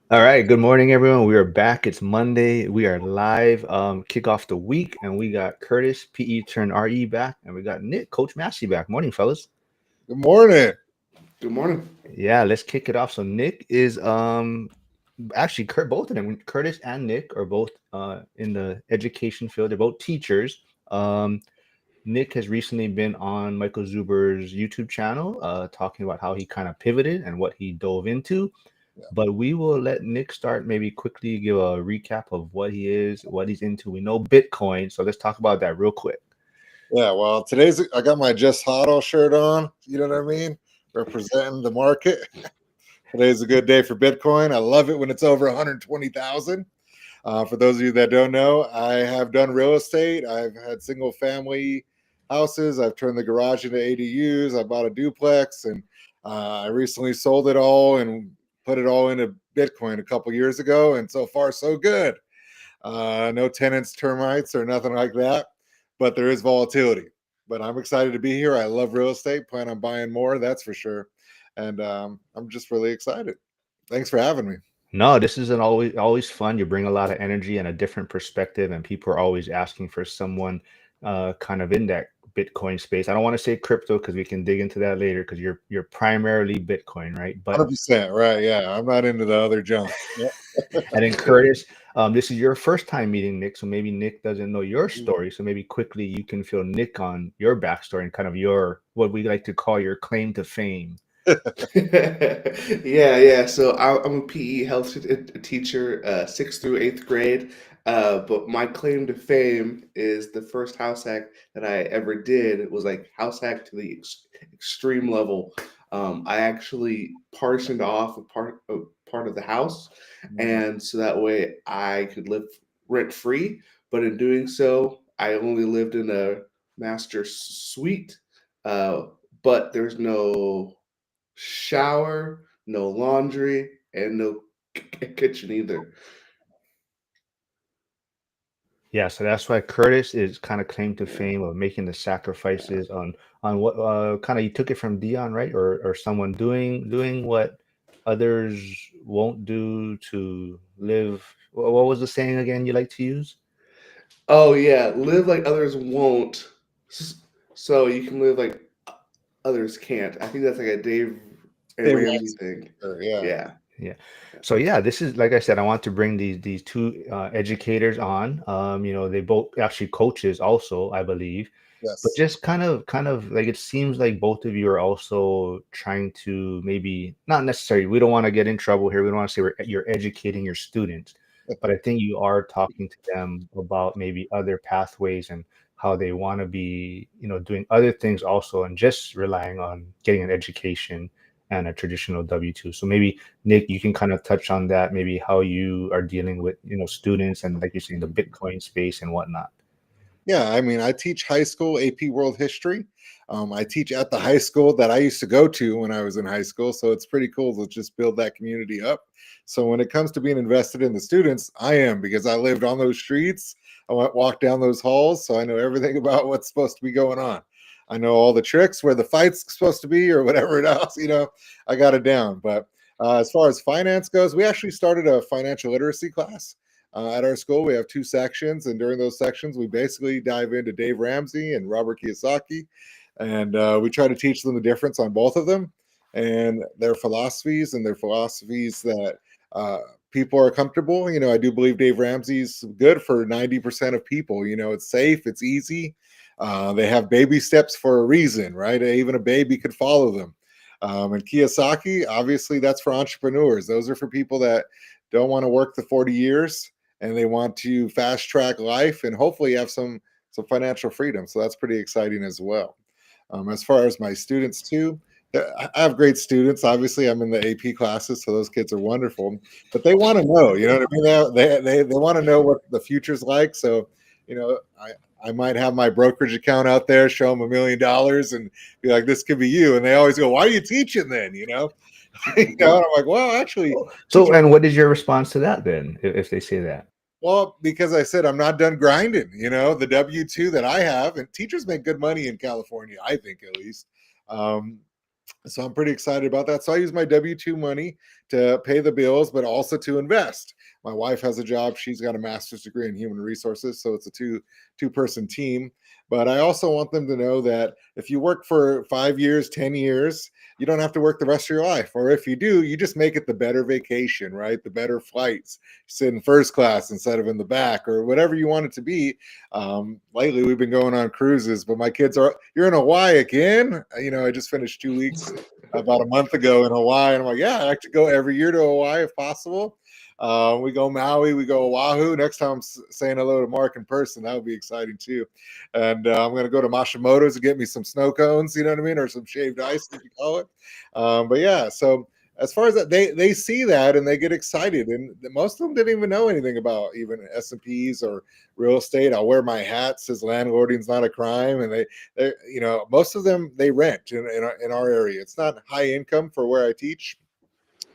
All right, good morning, everyone. We are back. It's Monday. We are live. Kick off the week, and we got Curtis, PE turned RE back, and we got Nick, Coach Massey back. Morning, fellas. Good morning. Good morning. Yeah, let's kick it off. So Nick is actually both of them, Curtis and Nick, are both in the education field. They're both teachers. Nick has recently been on Michael Zuber's YouTube channel, talking about how he kind of pivoted and what he dove into. But we will let Nick start, maybe quickly give a recap of what he is, what he's into. We know Bitcoin, so let's talk about that real quick. Yeah, well, I got my Just Hodl shirt on. You know what I mean? Representing the market. Today's a good day for Bitcoin. I love it when it's over 120,000. For those of you that don't know, I have done real estate. I've had single family houses. I've turned the garage into ADUs. I bought a duplex, and I recently sold it all and put it all into Bitcoin a couple years ago. And so far, so good. No tenants, termites, or nothing like that, but there is volatility. But I'm excited to be here. I love real estate. Plan on buying more, that's for sure. And I'm just really excited. Thanks for having me. No, this is an always fun. You bring a lot of energy and a different perspective, and people are always asking for someone kind of in that Bitcoin space. I don't want to say crypto because we can dig into that later because you're primarily Bitcoin, right? But 100%, right? Yeah, I'm not into the other junk. Yeah. and then Curtis, this is your first time meeting Nick, so maybe Nick doesn't know your story. So maybe quickly you can fill Nick on your backstory and kind of your what we like to call your claim to fame. Yeah. So I'm a PE health teacher, sixth through eighth grade. But my claim to fame is the first house hack that I ever did. It was like house hack to the extreme level. I actually partitioned off a part of the house, and so that way I could live rent free. But in doing so, I only lived in a master suite. Uh, but there's no shower, no laundry, and no kitchen either. Yeah, so that's why Curtis is kind of claim to fame of making the sacrifices on what kind of you took it from Dion, right? Or someone doing what others won't do to live. What was the saying again you like to use? Oh yeah, live like others won't, s- so you can live like others can't. I think that's like a Dave and Dave Ramsey Ramsey, thing. sure, yeah. Yeah. Yeah. So yeah, this is like I said, I want to bring these two educators on. They both actually coaches also, I believe. But Yes. just kind of like it seems like both of you are also trying to maybe not necessarily. We don't want to get in trouble here. We don't want to say you're educating your students, but I think you are talking to them about maybe other pathways and how they want to be, doing other things also, and just relying on getting an education and a traditional W-2. So maybe Nick, you can kind of touch on that, maybe how you are dealing with, students and like you're saying, the Bitcoin space and whatnot. Yeah, I mean, I teach high school AP World History. I teach at the high school that I used to go to when I was in high school. So it's pretty cool to just build that community up. So when it comes to being invested in the students, I am because I lived on those streets. Walk down those halls. So I know everything about what's supposed to be going on. I know all the tricks where the fight's supposed to be or whatever else, I got it down. But as far as finance goes, we actually started a financial literacy class. At our school, we have two sections, and during those sections, we basically dive into Dave Ramsey and Robert Kiyosaki, and we try to teach them the difference on both of them and their philosophies that people are comfortable. I do believe Dave Ramsey's good for 90% of people. It's safe, it's easy. They have baby steps for a reason, right? Even a baby could follow them. And Kiyosaki, obviously, that's for entrepreneurs. Those are for people that don't want to work the 40 years and they want to fast track life and hopefully have some financial freedom. So that's pretty exciting as well. As far as my students too, I have great students. Obviously, I'm in the AP classes, so those kids are wonderful. But they want to know, you know what I mean? They want to know what the future's like. So, I might have my brokerage account out there, show them $1 million, and be like, "This could be you." And they always go, "Why are you teaching then?" And I'm like, "Well, actually, So, teaching." and what is your response to that then, if they say that? Well, because I said I'm not done grinding, the W-2 that I have, and teachers make good money in California, I think at least. So I'm pretty excited about that. So I use my W-2 money to pay the bills, but also to invest. My wife has a job. She's got a master's degree in human resources, so it's a two-person team. But I also want them to know that if you work for 5 years, 10 years, you don't have to work the rest of your life. Or if you do, you just make it the better vacation, right? The better flights, sit in first class instead of in the back, or whatever you want it to be. Lately, we've been going on cruises, but my kids are, you're in Hawaii again? I just finished 2 weeks about a month ago in Hawaii. And I'm like, yeah, I like to go every year to Hawaii if possible. We go Maui, we go Oahu. Next time I'm saying hello to Mark in person, that would be exciting too. And I'm going to go to Mashimoto's to get me some snow cones, you know what I mean, or some shaved ice, as you call it. But yeah, so as far as that, they see that and they get excited. And most of them didn't even know anything about even S&Ps or real estate. I'll wear my hat, says landlording's not a crime, and they most of them they rent in our area. It's not high income for where I teach,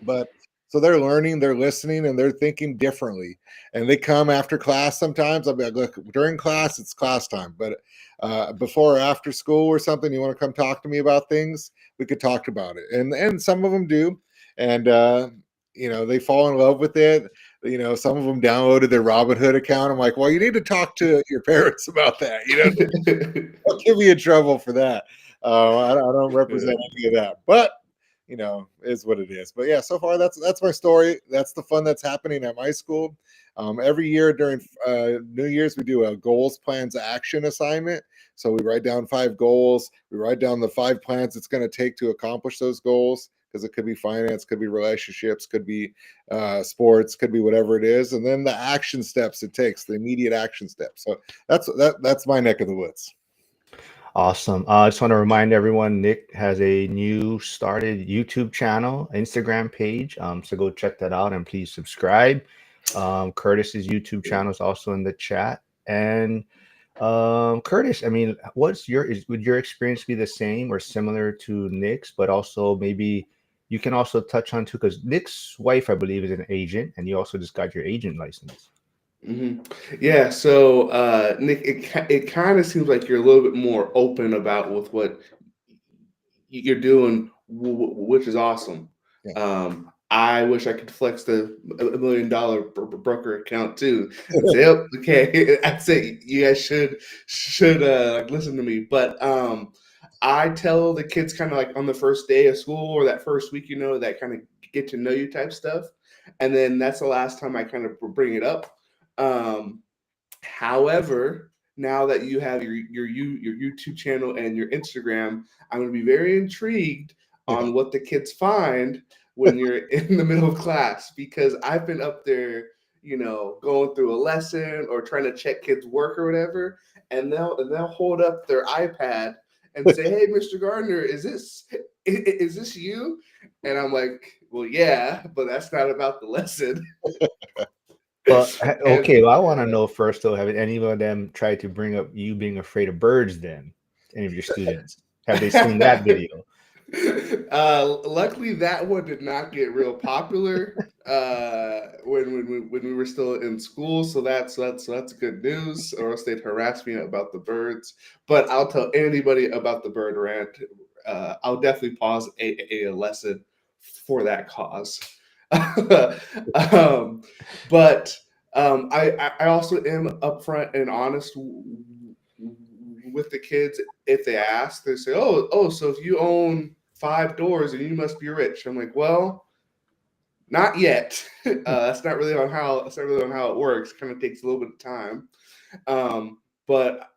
but so they're learning, they're listening, and they're thinking differently. And they come after class sometimes. I'll be like, look, during class, it's class time. But before or after school or something, you want to come talk to me about things, we could talk about it. And some of them do. And they fall in love with it. Some of them downloaded their Robinhood account. I'm like, well, you need to talk to your parents about that. I'll give you in trouble for that. I don't represent any of that. But is what it is. But yeah, so far that's my story. That's the fun that's happening at my school. Every year during New Year's, we do a goals, plans, action assignment. So we write down 5 goals. We write down the 5 plans it's going to take to accomplish those goals, because it could be finance, could be relationships, could be sports, could be whatever it is. And then the action steps it takes, the immediate action steps. So that's my neck of the woods. Awesome. I just want to remind everyone, Nick has a new started YouTube channel, Instagram page. So go check that out and please subscribe. Curtis's YouTube channel is also in the chat. And Curtis, I mean, would your experience be the same or similar to Nick's, but also maybe you can also touch on too, because Nick's wife, I believe, is an agent, and you also just got your agent license. Yeah, so Nick, it kind of seems like you're a little bit more open about with what you're doing, which is awesome. Yeah. I wish I could flex the $1 million broker account too. And say, oh, okay, I'd say you guys should listen to me. But I tell the kids kind of like on the first day of school or that first week, that kind of get to know you type stuff, and then that's the last time I kind of bring it up. However, now that you have your YouTube channel and your Instagram, I'm going to be very intrigued on what the kids find when you're in the middle of class, because I've been up there, going through a lesson or trying to check kids' work or whatever, and they'll hold up their iPad and say, "Hey, Mr. Gardner, is this you?" And I'm like, "Well, yeah, but that's not about the lesson." Well, okay. Well, I want to know first, though, have any of them tried to bring up you being afraid of birds then? Any of your students? Have they seen that video? Luckily, that one did not get real popular when we were still in school. So that's good news, or else they'd harass me about the birds. But I'll tell anybody about the bird rant. I'll definitely pause a lesson for that cause. But I also am upfront and honest with the kids. If they ask, they say, "Oh, so if you own 5 doors, and you must be rich." I'm like, "Well, not yet." That's not really on how it works. It kind of takes a little bit of time. But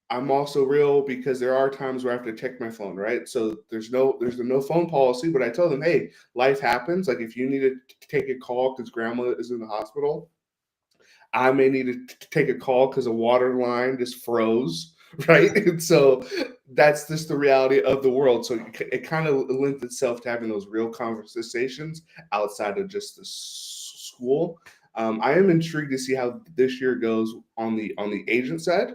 I'm also real, because there are times where I have to check my phone, right? So there's no phone policy, but I tell them, hey, life happens. Like if you need to take a call because grandma is in the hospital, I may need to take a call because a water line just froze, right? And so that's just the reality of the world. So it kind of lends itself to having those real conversations outside of just the school. I am intrigued to see how this year goes on the agent side,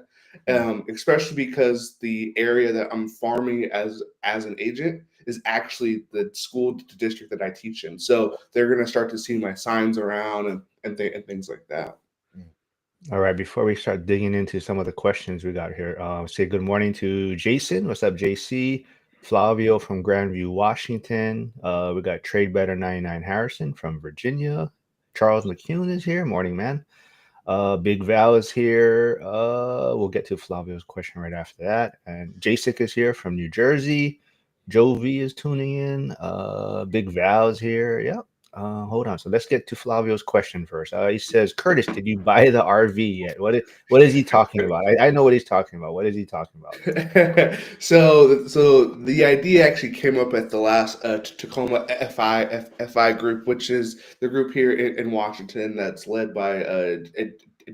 especially because the area that I'm farming as an agent is actually the school district that I teach in. So they're going to start to see my signs around and things like that. All right, before we start digging into some of the questions we got here, say good morning to Jason. What's up, JC? Flavio from Grandview, Washington. We got Trade Better 99 Harrison from Virginia. Charles McCune is here. Morning, man. Big Val is here. We'll get to Flavio's question right after that. And Jasic is here from New Jersey. Joe V is tuning in. Big Val is here. Yep. Hold on. So let's get to Flavio's question first. He says, Curtis, did you buy the RV yet? What is he talking about? I know what he's talking about. What is he talking about? So the idea actually came up at the last Tacoma FI group, which is the group here in Washington that's led by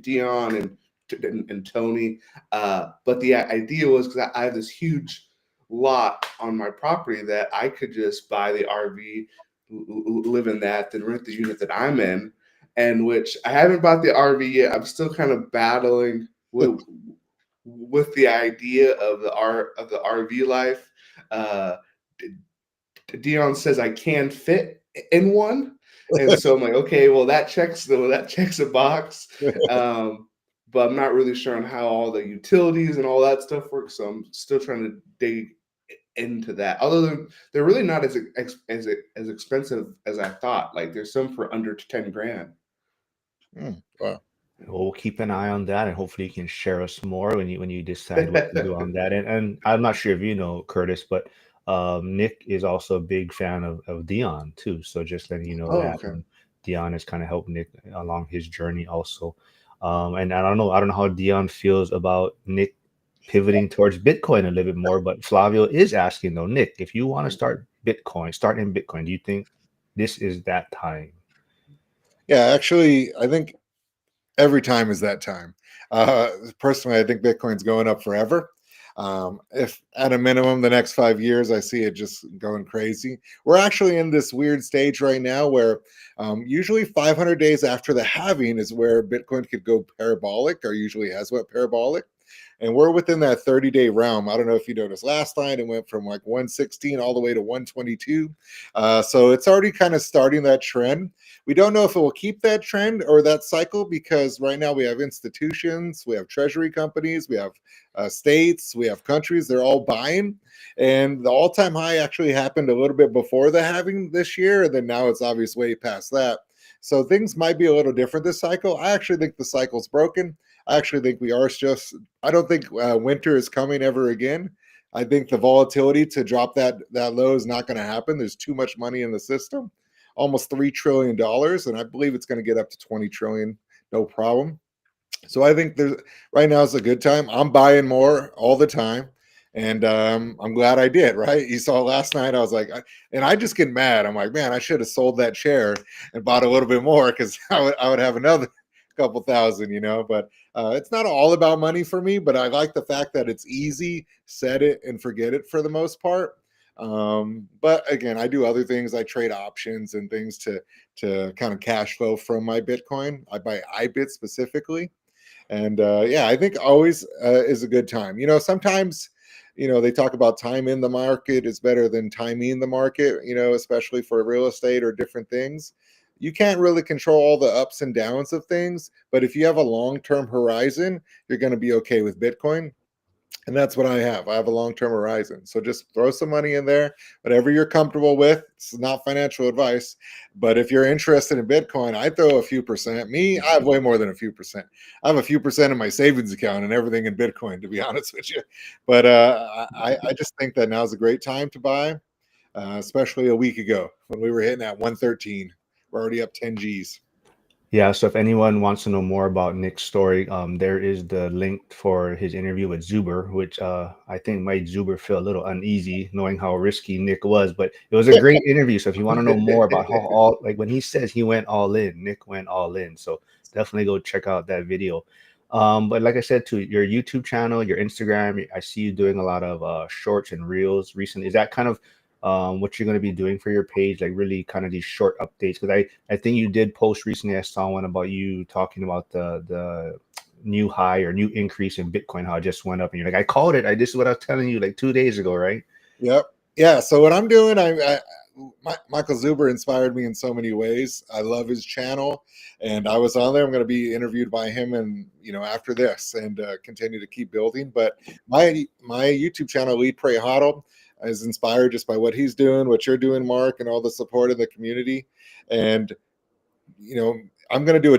Dion and Tony. But the idea was because I have this huge lot on my property that I could just buy the RV, live in that, then rent the unit that I'm in, and which I haven't bought the RV yet. I'm still kind of battling with the idea of the RV life. Uh, Dion says I can fit in one, and so I'm like, okay, well that checks a box. But I'm not really sure on how all the utilities and all that stuff works. So I'm still trying to dig into that. Other than they're really not as expensive as I thought. Like there's some for under 10 grand. Wow. We'll keep an eye on that, and hopefully you can share us more when you decide what to do on that. And I'm not sure if you know, Curtis, but Nick is also a big fan of Dion too. So just letting you know Oh, that. okay. And Dion has kind of helped Nick along his journey also. And I don't know how Dion feels about Nick pivoting towards Bitcoin a little bit more, but Flavio is asking though, Nick, if you want to start in Bitcoin, do you think this is that time? Yeah, actually, I think every time is that time. Personally, I think Bitcoin's going up forever. If at a minimum, the next 5 years, I see it just going crazy. We're actually in this weird stage right now where usually 500 days after the halving is where Bitcoin could go parabolic, or usually has went parabolic. And we're within that 30-day realm. I don't know if you noticed last night, it went from like 116 all the way to 122. So it's already kind of starting that trend. We don't know if it will keep that trend or that cycle, because right now we have institutions, we have treasury companies, we have states, we have countries, they're all buying. And the all-time high actually happened a little bit before the halving this year, and then now it's obviously way past that. So things might be a little different this cycle. I actually think the cycle's broken. I actually think we are just, I don't think winter is coming ever again. I think the volatility to drop that low is not going to happen. There's too much money in the system, almost $3 trillion. And I believe it's going to get up to 20 trillion, no problem. So I think there's right now is a good time. I'm buying more all the time. And I'm glad I did, right? You saw last night, I was like, and I just get mad. I'm like, man, I should have sold that share and bought a little bit more, because I would have another couple thousand, but it's not all about money for me, but I like the fact that it's easy, set it and forget it for the most part. But again, I do other things. I trade options and things to kind of cash flow from my Bitcoin. I buy IBIT specifically. And yeah, I think always is a good time. Sometimes, they talk about time in the market is better than timing the market, especially for real estate or different things. You can't really control all the ups and downs of things, but if you have a long-term horizon, you're going to be okay with Bitcoin. And that's what I have. I have a long-term horizon. So just throw some money in there, whatever you're comfortable with. It's not financial advice, but if you're interested in Bitcoin, I throw a few percent. Me, I have way more than a few percent. I have a few percent in my savings account and everything in Bitcoin, to be honest with you. But I just think that now's a great time to buy, especially a week ago when we were hitting at 113. We're already up 10 G's. Yeah, so if anyone wants to know more about Nick's story, there is the link for his interview with Zuber, which I think made Zuber feel a little uneasy knowing how risky Nick was, but it was a great interview. So if you want to know more about how like when he says he went all in, Nick went all in. So definitely go check out that video. But like I said, to your YouTube channel, your Instagram, I see you doing a lot of shorts and reels recently. Is that kind of what you're going to be doing for your page, like really kind of these short updates? Because I think you did post recently, I saw one about you talking about the new high or new increase in Bitcoin, how it just went up, and you're like, I called it. This is what I was telling you like 2 days ago, right? Yep. Yeah. So what I'm doing, Michael Zuber inspired me in so many ways. I love his channel, and I was on there. I'm going to be interviewed by him, and after this, and continue to keep building. But my YouTube channel, Lead.Pray.Hodl, is inspired just by what he's doing, what you're doing, Mark, and all the support in the community. And you know, I do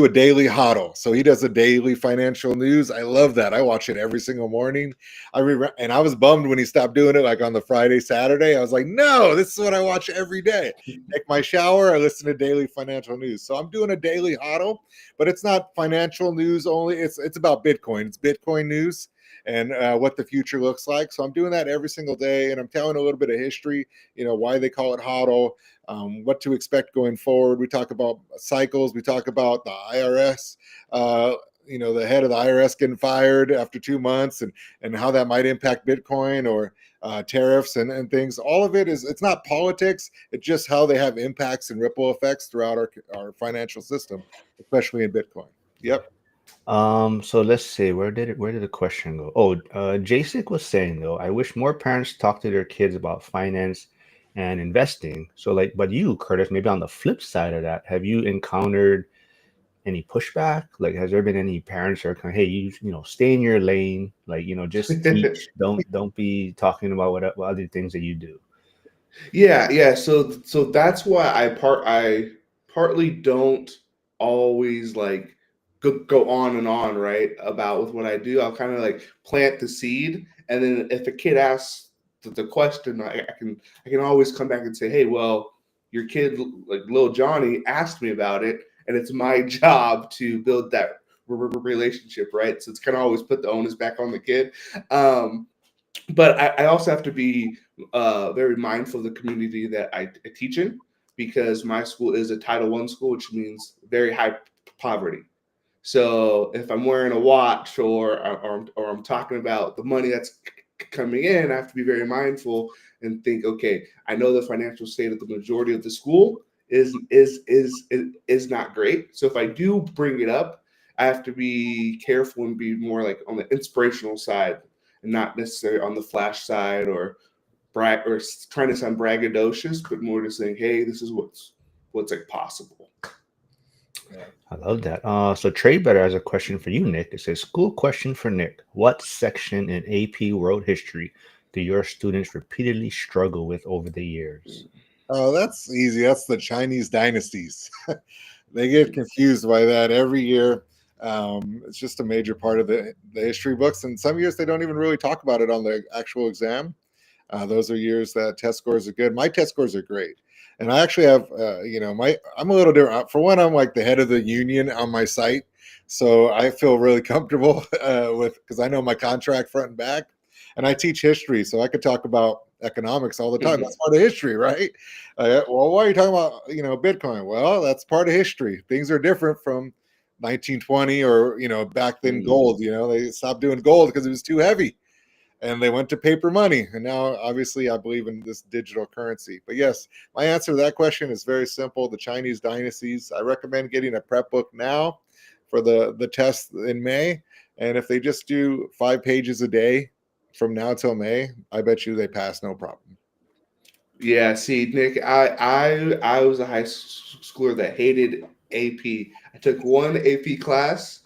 a daily hodl. So he does a daily financial news. I love that. I watch it every single morning. And I was bummed when he stopped doing it, like on the Friday, Saturday. I was like, no, this is what I watch every day. Take my shower, I listen to daily financial news. So I'm doing a daily hodl, but it's not financial news only. It's about Bitcoin. It's Bitcoin news and what the future looks like. So I'm doing that every single day, and I'm telling a little bit of history. You know, why they call it hodl, what to expect going forward. We talk about cycles. We talk about the IRS. You know, the head of the IRS getting fired after 2 months, and how that might impact Bitcoin or tariffs and things. All of it it's not politics. It's just how they have impacts and ripple effects throughout our financial system, especially in Bitcoin. Yep. So let's see, where did the question go? Oh, Jacek was saying though, I wish more parents talk to their kids about finance and investing. So like, but you, Curtis, maybe on the flip side of that, have you encountered any pushback? Like, has there been any parents that are kind of, hey, you know, stay in your lane, like, you know, just teach, don't be talking about what other things that you do. Yeah. So that's why I partly don't always like go on and on, right, about with what I do. I'll kind of like plant the seed, and then if a kid asks the question, I can always come back and say, hey, well, your kid, like little Johnny, asked me about it, and it's my job to build that relationship, right? So it's kind of always put the onus back on the kid. But I also have to be very mindful of the community that I teach in, because my school is a Title I school, which means very high poverty. So if I'm wearing a watch, or I'm talking about the money that's coming in, I have to be very mindful and think, okay, I know the financial state of the majority of the school is not great. So if I do bring it up, I have to be careful and be more like on the inspirational side, and not necessarily on the flash side, or trying to sound braggadocious, but more just saying, hey, this is what's like possible. I love that. So Trey Better has a question for you, Nick. It says, school question for Nick. What section in AP World History do your students repeatedly struggle with over the years? Oh, that's easy. That's the Chinese dynasties. They get confused by that every year. It's just a major part of the history books, and some years they don't even really talk about it on the actual exam. Those are years that test scores are good. My test scores are great, and I actually have, you know, I'm a little different. For one, I'm like the head of the union on my site, so I feel really comfortable because I know my contract front and back, and I teach history, so I could talk about economics all the time. That's part of history, right? Well, why are you talking about, you know, Bitcoin? Well, that's part of history. Things are different from 1920, or, you know, back then gold. You know, they stopped doing gold because it was too heavy, and they went to paper money. And now, obviously, I believe in this digital currency. But yes, my answer to that question is very simple. The Chinese dynasties. I recommend getting a prep book now for the test in May. And if they just do 5 pages a day from now till May, I bet you they pass no problem. Yeah, see, Nick, I was a high schooler that hated AP. I took one AP class,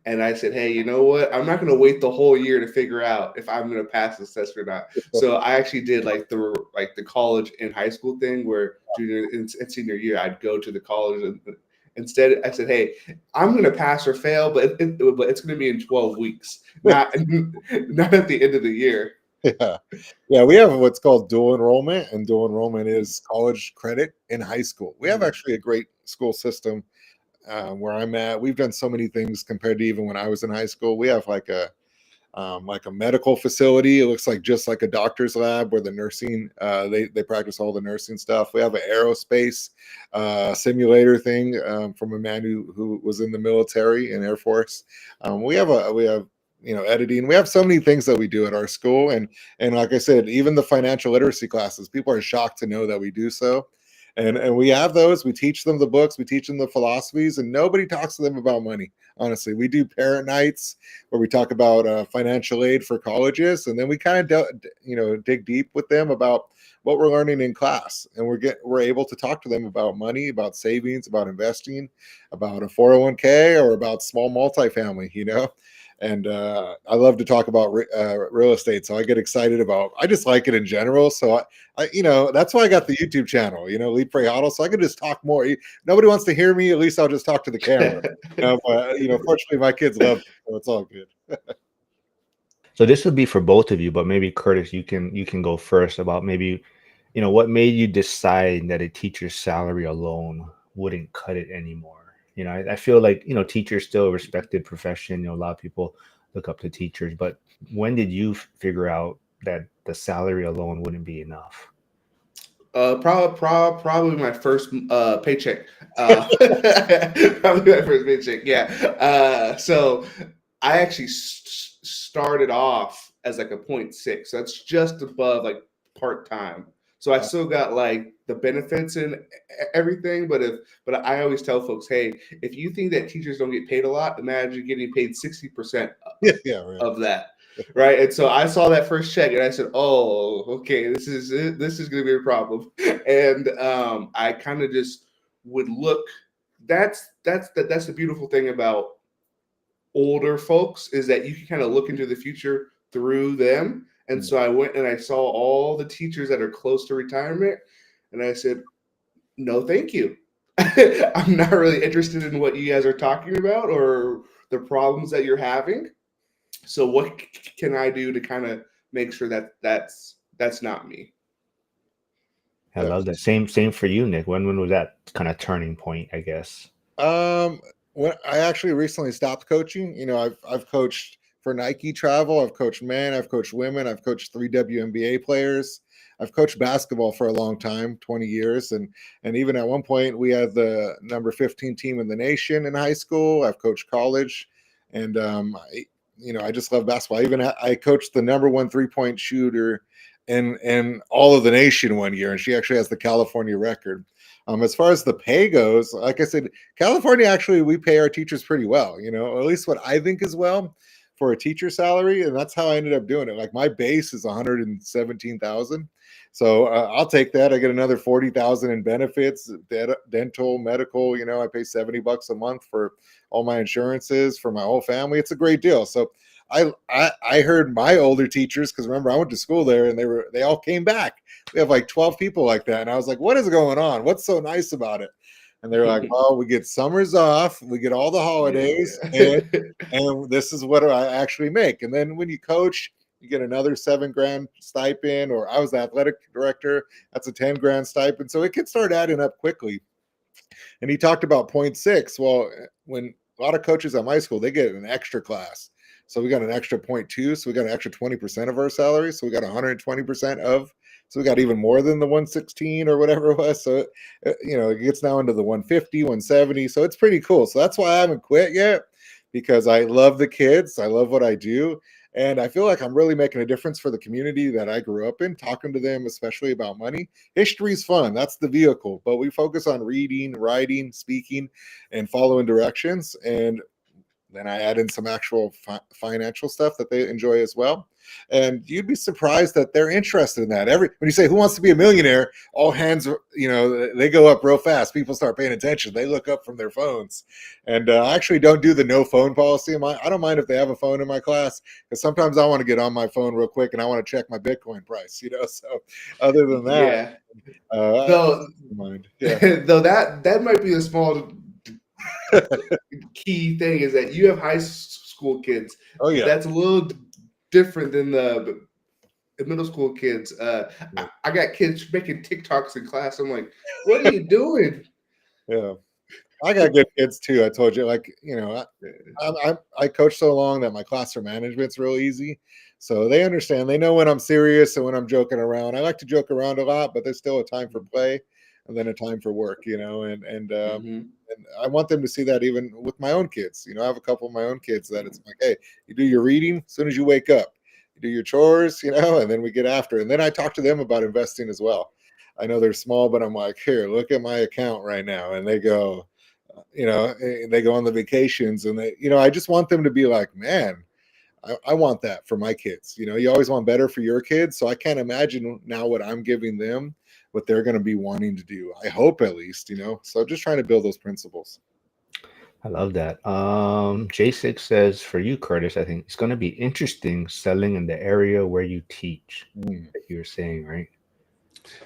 and I said, hey, you know what? I'm not going to wait the whole year to figure out if I'm going to pass this test or not. So I actually did like the college and high school thing, where junior and senior year I'd go to the college, and instead I said, hey, I'm going to pass or fail, but it's going to be in 12 weeks, not at the end of the year. Yeah. Yeah, we have what's called dual enrollment, and dual enrollment is college credit in high school. We have actually a great school system where I'm at. We've done so many things compared to even when I was in high school. We have like a medical facility. It looks like just like a doctor's lab where the nursing they practice all the nursing stuff. We have an aerospace simulator thing from a man who was in the military and Air Force. We have you know, editing. We have so many things that we do at our school, and like I said, even the financial literacy classes, people are shocked to know that we do so. And we have those. We teach them the books, we teach them the philosophies, and nobody talks to them about money. Honestly, we do parent nights where we talk about financial aid for colleges, and then we kind of you know, dig deep with them about what we're learning in class, and we're able to talk to them about money, about savings, about investing, about a 401k, or about small multifamily. You know, and I love to talk about real estate. So I get excited about. I just like it in general. So that's why I got the YouTube channel. Lead.Pray.Hodl, so I can just talk more. Nobody wants to hear me. At least I'll just talk to the camera. But fortunately, my kids love it, so it's all good. So this would be for both of you, but maybe Curtis, you can go first about maybe, what made you decide that a teacher's salary alone wouldn't cut it anymore? I feel like, teachers still a respected profession. A lot of people look up to teachers, but when did you figure out that the salary alone wouldn't be enough? Probably my first paycheck. Probably my first paycheck. Yeah. So I actually started off as like a 0.6. So that's just above like part time. So I still got like the benefits and everything. But I always tell folks, hey, if you think that teachers don't get paid a lot, imagine getting paid 60% Yeah, right. of that. Right. And so I saw that first check and I said, oh, okay, this is going to be a problem. And I kind of just would look. That's the beautiful thing about older folks, is that you can kind of look into the future through them. And so I went and I saw all the teachers that are close to retirement, and I said, no, thank you. I'm not really interested in what you guys are talking about or the problems that you're having. So what can I do to kind of make sure that that's not me? I Yeah. love that. Same for you, Nick. When was that kind of turning point, I guess? When I actually recently stopped coaching, I've coached for Nike travel, I've coached men, I've coached women, I've coached 3 WNBA players. I've coached basketball for a long time, 20 years, and even at one point we had the number 15 team in the nation in high school. I've coached college, and I just love basketball. I coached the number 1 3-point shooter in all of the nation one year, and she actually has the California record. As far as the pay goes, like I said, California, actually, we pay our teachers pretty well, or at least what I think is well for a teacher salary. And that's how I ended up doing it. Like my base is 117,000. So I'll take that. I get another 40,000 in benefits, dental, medical, I pay $70 a month for all my insurances for my whole family. It's a great deal. So I heard my older teachers, because remember I went to school there, and they all came back. We have like 12 people like that. And I was like, what is going on? What's so nice about it? And they're like, well, we get summers off, we get all the holidays, Yeah. and this is what I actually make. And then when you coach, you get another $7,000 stipend, or I was the athletic director, that's a $10,000 stipend. So it can start adding up quickly. And he talked about 0.6. Well, when a lot of coaches at my school, they get an extra class. So we got an extra 0.2. So we got an extra 20% of our salary. So we got 120% of. So we got even more than the 116 or whatever it was. So, it gets now into the 150, 170. So it's pretty cool. So that's why I haven't quit yet, because I love the kids. I love what I do. And I feel like I'm really making a difference for the community that I grew up in, talking to them, especially about money. History's fun. That's the vehicle. But we focus on reading, writing, speaking, and following directions. And then I add in some actual financial stuff that they enjoy as well. And you'd be surprised that they're interested in that. When you say, who wants to be a millionaire, all hands, they go up real fast. People start paying attention. They look up from their phones. And I actually don't do the no phone policy. I don't mind if they have a phone in my class, because sometimes I want to get on my phone real quick and I want to check my Bitcoin price, So other than that, Yeah. I Though don't mind. Yeah. though that might be a small key thing, is that you have high school kids. Oh, yeah. That's a little different than the middle school kids. I got kids making TikToks in class. I'm like, what are you doing? Yeah. I got good kids too. I told you, I coach so long that my classroom management's real easy. So they understand. They know when I'm serious and when I'm joking around. I like to joke around a lot, but there's still a time for play and then a time for work, and I want them to see that even with my own kids. I have a couple of my own kids that it's like, hey, you do your reading as soon as you wake up, you do your chores, and then we get after. And then I talk to them about investing as well. I know they're small, but I'm like, here, look at my account right now. And they go, they go on the vacations, and I just want them to be like, man, I want that for my kids. You always want better for your kids. So I can't imagine now what I'm giving them, what they're going to be wanting to do. I hope, at least, so just trying to build those principles. I love that. J6 says for you, Curtis, I think it's going to be interesting selling in the area where you teach, Mm, like you were saying, right?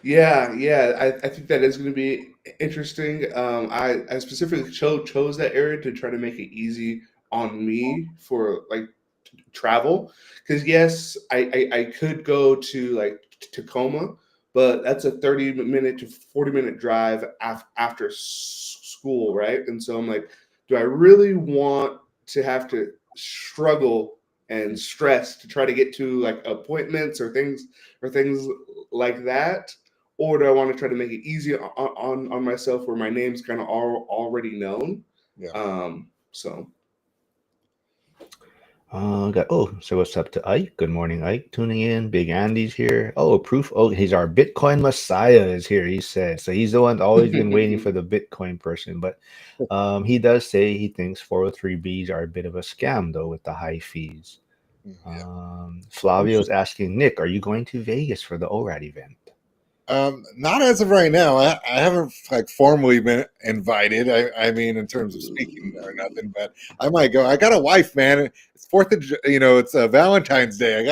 Yeah. I think that is going to be interesting. I specifically chose that area to try to make it easy on me for like travel. Because yes, I could go to like Tacoma, but that's a 30-minute to 40-minute drive after school, right? And so I'm like, do I really want to have to struggle and stress to try to get to like appointments or things like that? Or do I want to try to make it easy on myself where my name's kind of already known? yeah. So So what's up to Ike? Good morning, Ike. Tuning in. Big Andy's here. Oh, proof. Oh, he's our Bitcoin Messiah is here. He said so. He's the one always been waiting for the Bitcoin person, but he does say he thinks 403bs are a bit of a scam though with the high fees. Yeah. Flavio's asking Nick, are you going to Vegas for the ORAD event? Not as of right now. I haven't like formally been invited. I mean, in terms of speaking or nothing, but I might go. I got a wife, man. It's it's Valentine's Day. I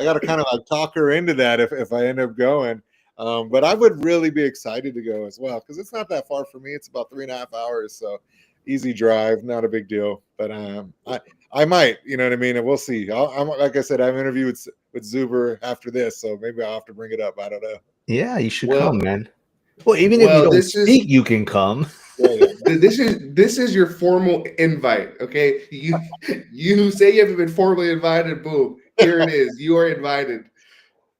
gotta kind of like talk her into that if I end up going. But I would really be excited to go as well because it's not that far for me. It's about 3.5 hours, so easy drive, not a big deal. But I might, you know what I mean. And we'll see. I'm like I said, I have an interview with Zuber after this, so maybe I'll have to bring it up. I don't know. Yeah, you should come, well, man. Well, even if you well, don't this is speak, you can come. Yeah, yeah. this is your formal invite. Okay, you say you haven't been formally invited. Boom, here it is. You are invited.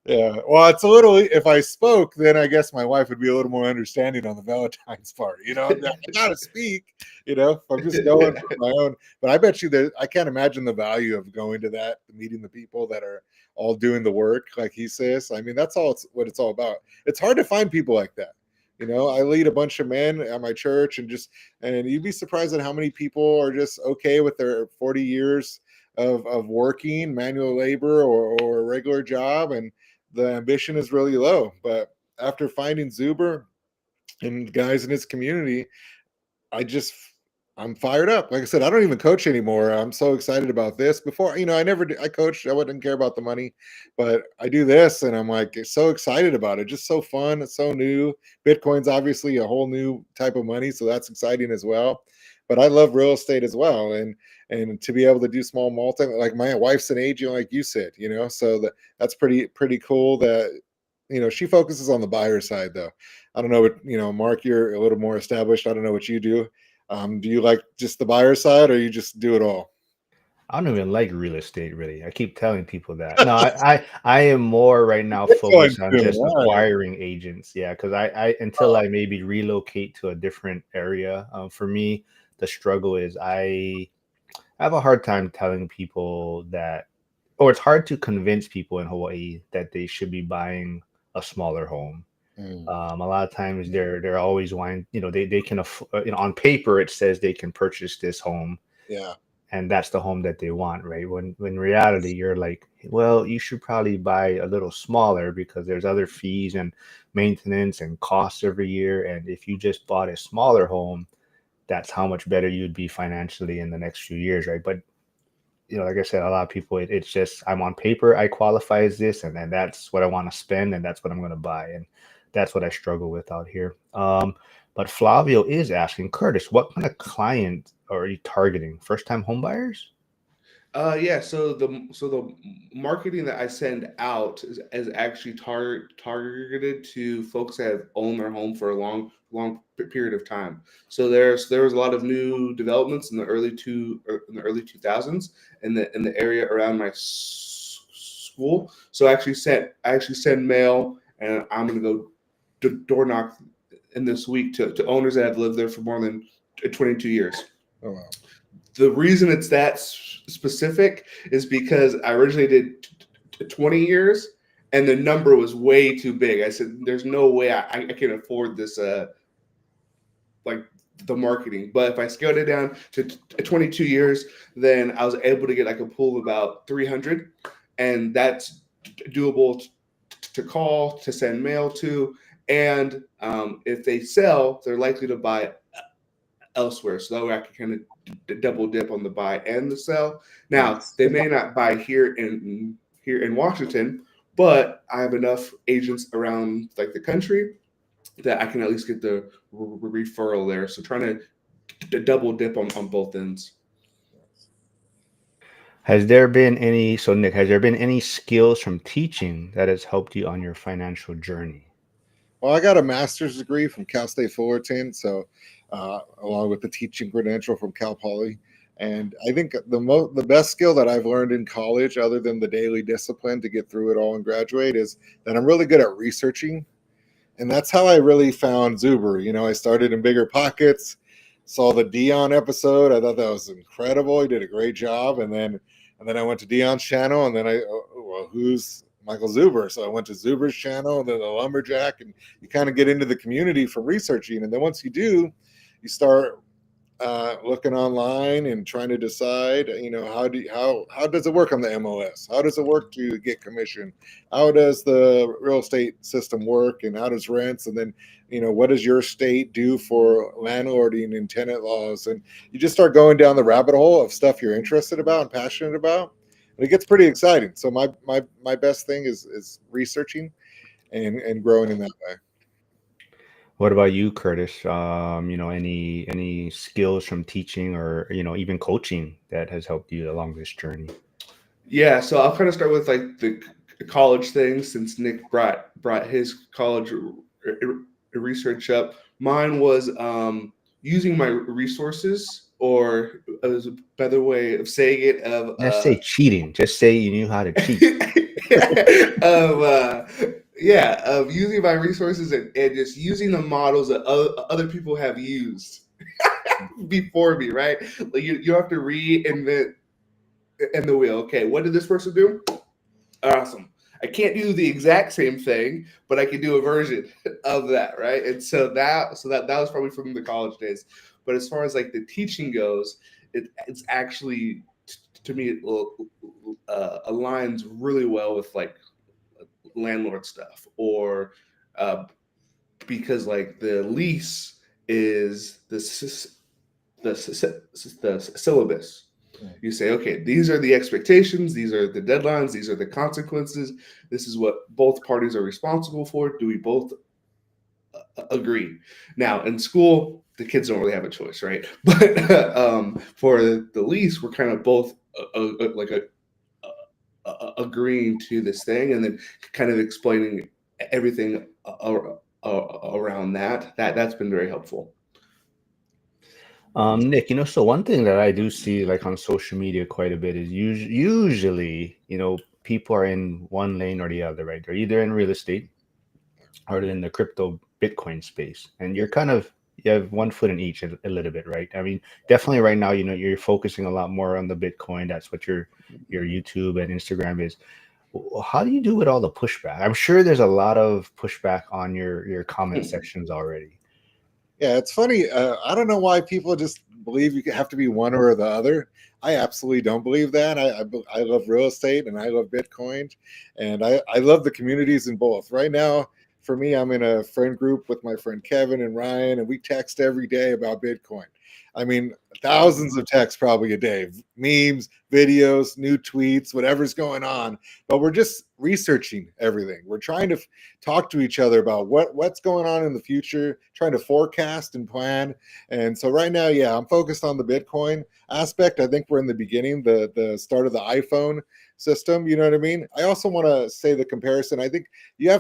Yeah. Well, it's a little, if I spoke, then I guess my wife would be a little more understanding on the Valentine's part. I gotta speak, if I'm just going for my own. But I bet you that I can't imagine the value of going to that, meeting the people that are all doing the work, like he says. I mean, that's what it's all about. It's hard to find people like that. I lead a bunch of men at my church and you'd be surprised at how many people are just okay with their 40 years of working manual labor or a regular job, and the ambition is really low. But after finding Zuber and guys in his community, I just I'm fired up. Like I said, I don't even coach anymore. I'm so excited about this. Before, I never I coached. I wouldn't care about the money, but I do this, and I'm like so excited about it. Just so fun. It's so new. Bitcoin's obviously a whole new type of money, so that's exciting as well. But I love real estate as well, and to be able to do small multi, like my wife's an agent, like you said, so that's pretty cool. That she focuses on the buyer side though. I don't know what Mark, you're a little more established. I don't know what you do. Do you like just the buyer side, or you just do it all? I don't even like real estate really. I keep telling people that. No, I am more right now Bitcoin focused on soon. just All right. acquiring agents. Yeah, because I until I maybe relocate to a different area. For me, the struggle is I have a hard time telling people that, or it's hard to convince people in Hawaii that they should be buying a smaller home. Mm, A lot of times they're always wanting, they can on paper it says they can purchase this home yeah. and that's the home that they want, right? When in reality you're like, well, you should probably buy a little smaller because there's other fees and maintenance and costs every year. And if you just bought a smaller home, that's how much better you'd be financially in the next few years, right? But like I said, a lot of people, it's just I'm on paper, I qualify as this, and then that's what I want to spend, and that's what I'm going to buy, and that's what I struggle with out here. But Flavio is asking Curtis, what kind of client are you targeting? First time home buyers? Yeah. So the marketing that I send out is actually targeted to folks that have owned their home for a long period of time. So there was a lot of new developments in the early 2000s in the area around my school. So I actually send mail, and I'm gonna go door knock in this week to owners that have lived there for more than 22 years. Oh, wow. The reason it's that specific is because I originally did 20 years and the number was way too big. I said, there's no way I can afford this, like the marketing. But if I scaled it down to 22 years, then I was able to get like a pool of about 300. And that's doable to call, to send mail to. And if they sell, they're likely to buy elsewhere. So that way I can kind of double dip on the buy and the sell. Now Yes. they may not buy here in Washington, but I have enough agents around like the country that I can at least get the referral there. So trying to double dip on both ends. Has there been any, so Nick, has there been any skills from teaching that has helped you on your financial journey? Well, I got a master's degree from Cal State Fullerton, so along with the teaching credential from Cal Poly. And I think the best skill that I've learned in college, other than the daily discipline to get through it all and graduate, is that I'm really good at researching. And that's how I really found Zuber. You know, I started in Bigger Pockets, saw the Dion episode. I thought that was incredible. He did a great job. And then I went to Dion's channel, and then well, who's Michael Zuber? So I went to Zuber's channel, and then the Lumberjack, and you kind of get into the community from researching. And then once you do, you start looking online and trying to decide, you know, how does it work on the MLS? How does it work to get commission? How does the real estate system work, and how does rents? And then, you know, what does your state do for landlording and tenant laws? And you just start going down the rabbit hole of stuff you're interested about and passionate about, and it gets pretty exciting. So my best thing is researching and growing in that way. What about you, Curtis? Any skills from teaching or, even coaching that has helped you along this journey? Yeah, so I'll kind of start with like the college thing since Nick brought his college research up. Mine was using my resources, or as a better way of saying it, of Just say cheating. Just say you knew how to cheat. of of using my resources and just using the models that other people have used before me, right? Like you have to reinvent in the wheel. Okay, what did this person do? Awesome. I can't do the exact same thing, but I can do a version of that, right? And that was probably from the college days. But as far as like the teaching goes, it's actually to me it aligns really well with like landlord stuff, or because like the lease is the syllabus. You say, okay, these are the expectations, these are the deadlines, these are the consequences. This is what both parties are responsible for. Do we both agree? Now, in school, the kids don't really have a choice, right? But for the lease, we're kind of both agreeing to this thing, and then kind of explaining everything around that. That's been very helpful. Nick, so one thing that I do see like on social media quite a bit is usually, people are in one lane or the other, right? They're either in real estate or they're in the crypto Bitcoin space. And you have one foot in each a little bit, right? I mean, definitely right now, you're focusing a lot more on the Bitcoin. That's what your YouTube and Instagram is. How do you do with all the pushback? I'm sure there's a lot of pushback on your comment sections already. Yeah, it's funny. I don't know why people just believe you have to be one or the other. I absolutely don't believe that. I love real estate and I love Bitcoin, and I love the communities in both. Right now, for me, I'm in a friend group with my friend Kevin and Ryan, and we text every day about Bitcoin. I mean, thousands of texts probably a day, memes, videos, new tweets, whatever's going on. But we're just researching everything. We're trying to talk to each other about what's going on in the future, trying to forecast and plan. And so right now, yeah, I'm focused on the Bitcoin aspect. I think we're in the beginning, the start of the iPhone system. You know what I mean? I also want to say the comparison. I think I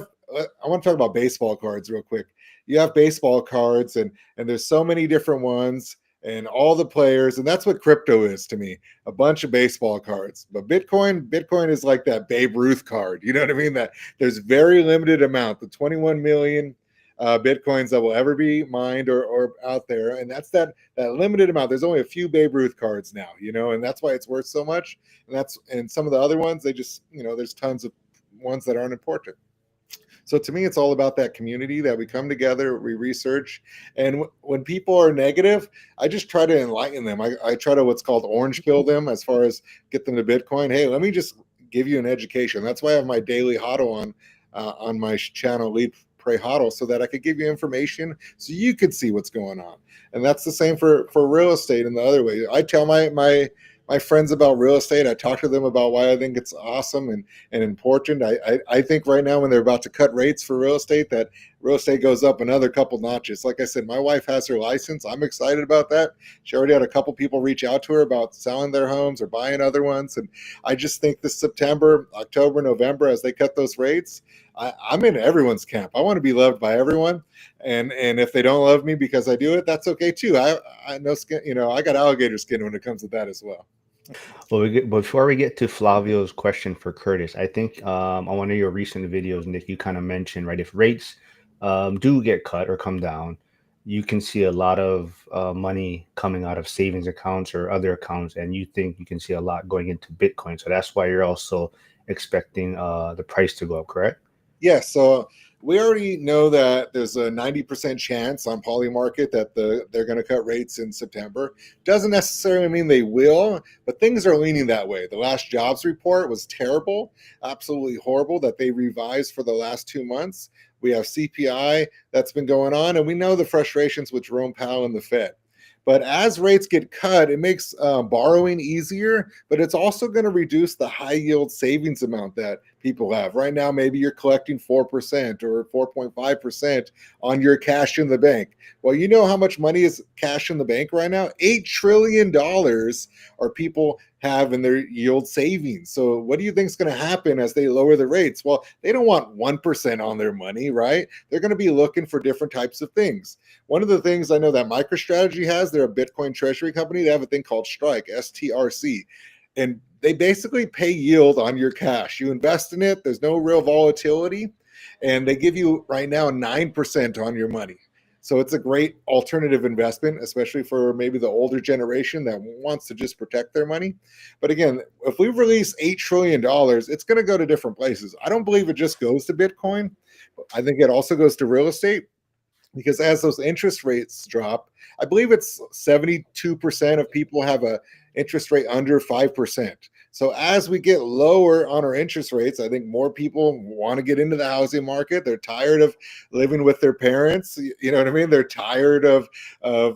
want to talk about baseball cards real quick. You have baseball cards, and there's so many different ones, and all the players, and that's what crypto is to me, a bunch of baseball cards. But Bitcoin is like that Babe Ruth card. You know what I mean? That there's very limited amount, the 21 million Bitcoins that will ever be mined or out there. And that's that limited amount. There's only a few Babe Ruth cards now, and that's why it's worth so much. And some of the other ones, they just, there's tons of ones that aren't important. So to me, it's all about that community that we come together, we research. And when people are negative, I just try to enlighten them. I try to what's called orange pill them as far as get them to Bitcoin. Hey, let me just give you an education. That's why I have my daily hodl on my channel, Lead.Pray.Hodl so that I could give you information so you could see what's going on. And that's the same for real estate in the other way. I tell my friends about real estate. I talk to them about why I think it's awesome and important. I think right now when they're about to cut rates for real estate, that real estate goes up another couple notches. Like I said, my wife has her license. I'm excited about that. She already had a couple people reach out to her about selling their homes or buying other ones. And I just think this September, October, November, as they cut those rates, I'm in everyone's camp. I want to be loved by everyone. And if they don't love me because I do it, that's okay too. I know skin, I got alligator skin when it comes to that as well. Well, before we get to Flavio's question for Curtis, I think on one of your recent videos, Nick, you kind of mentioned, right, if rates do get cut or come down, you can see a lot of money coming out of savings accounts or other accounts, and you think you can see a lot going into Bitcoin. So that's why you're also expecting the price to go up, correct? Yes. So we already know that there's a 90% chance on Polymarket that they're going to cut rates in September. Doesn't necessarily mean they will, but things are leaning that way. The last jobs report was terrible, absolutely horrible, that they revised for the last 2 months. We have CPI that's been going on, and we know the frustrations with Jerome Powell and the Fed. But as rates get cut, it makes borrowing easier, but it's also going to reduce the high yield savings amount that people have. Right now, maybe you're collecting 4% or 4.5% on your cash in the bank. Well, you know how much money is cash in the bank right now? $8 trillion are people have in their yield savings. So what do you think is going to happen as they lower the rates? Well, they don't want 1% on their money, right? They're going to be looking for different types of things. One of the things I know that MicroStrategy has, they're a Bitcoin treasury company. They have a thing called Strike, STRC. And they basically pay yield on your cash. You invest in it, there's no real volatility, and they give you right now 9% on your money. So it's a great alternative investment, especially for maybe the older generation that wants to just protect their money. But again, if we release $8 trillion, it's going to go to different places. I don't believe it just goes to Bitcoin. I think it also goes to real estate, because as those interest rates drop, I believe it's 72% of people have a interest rate under 5%. So as we get lower on our interest rates, I think more people want to get into the housing market. They're tired of living with their parents. You know what I mean? They're tired of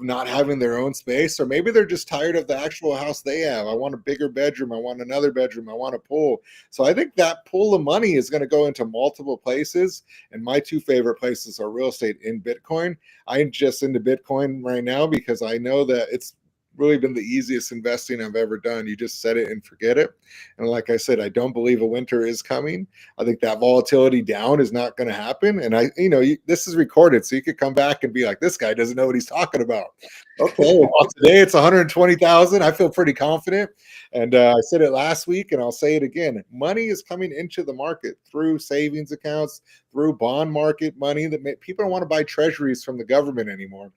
not having their own space, or maybe they're just tired of the actual house they have. I want a bigger bedroom. I want another bedroom. I want a pool. So I think that pool of money is going to go into multiple places. And my two favorite places are real estate and Bitcoin. I'm just into Bitcoin right now because I know that it's really been the easiest investing I've ever done. You just set it and forget it. And like I said, I don't believe a winter is coming. I think that volatility down is not going to happen. And this is recorded, so you could come back and be like, this guy doesn't know what he's talking about. Okay, well, today it's 120,000. I feel pretty confident. And I said it last week, and I'll say it again. Money is coming into the market through savings accounts, through bond market money. That people don't want to buy treasuries from the government anymore,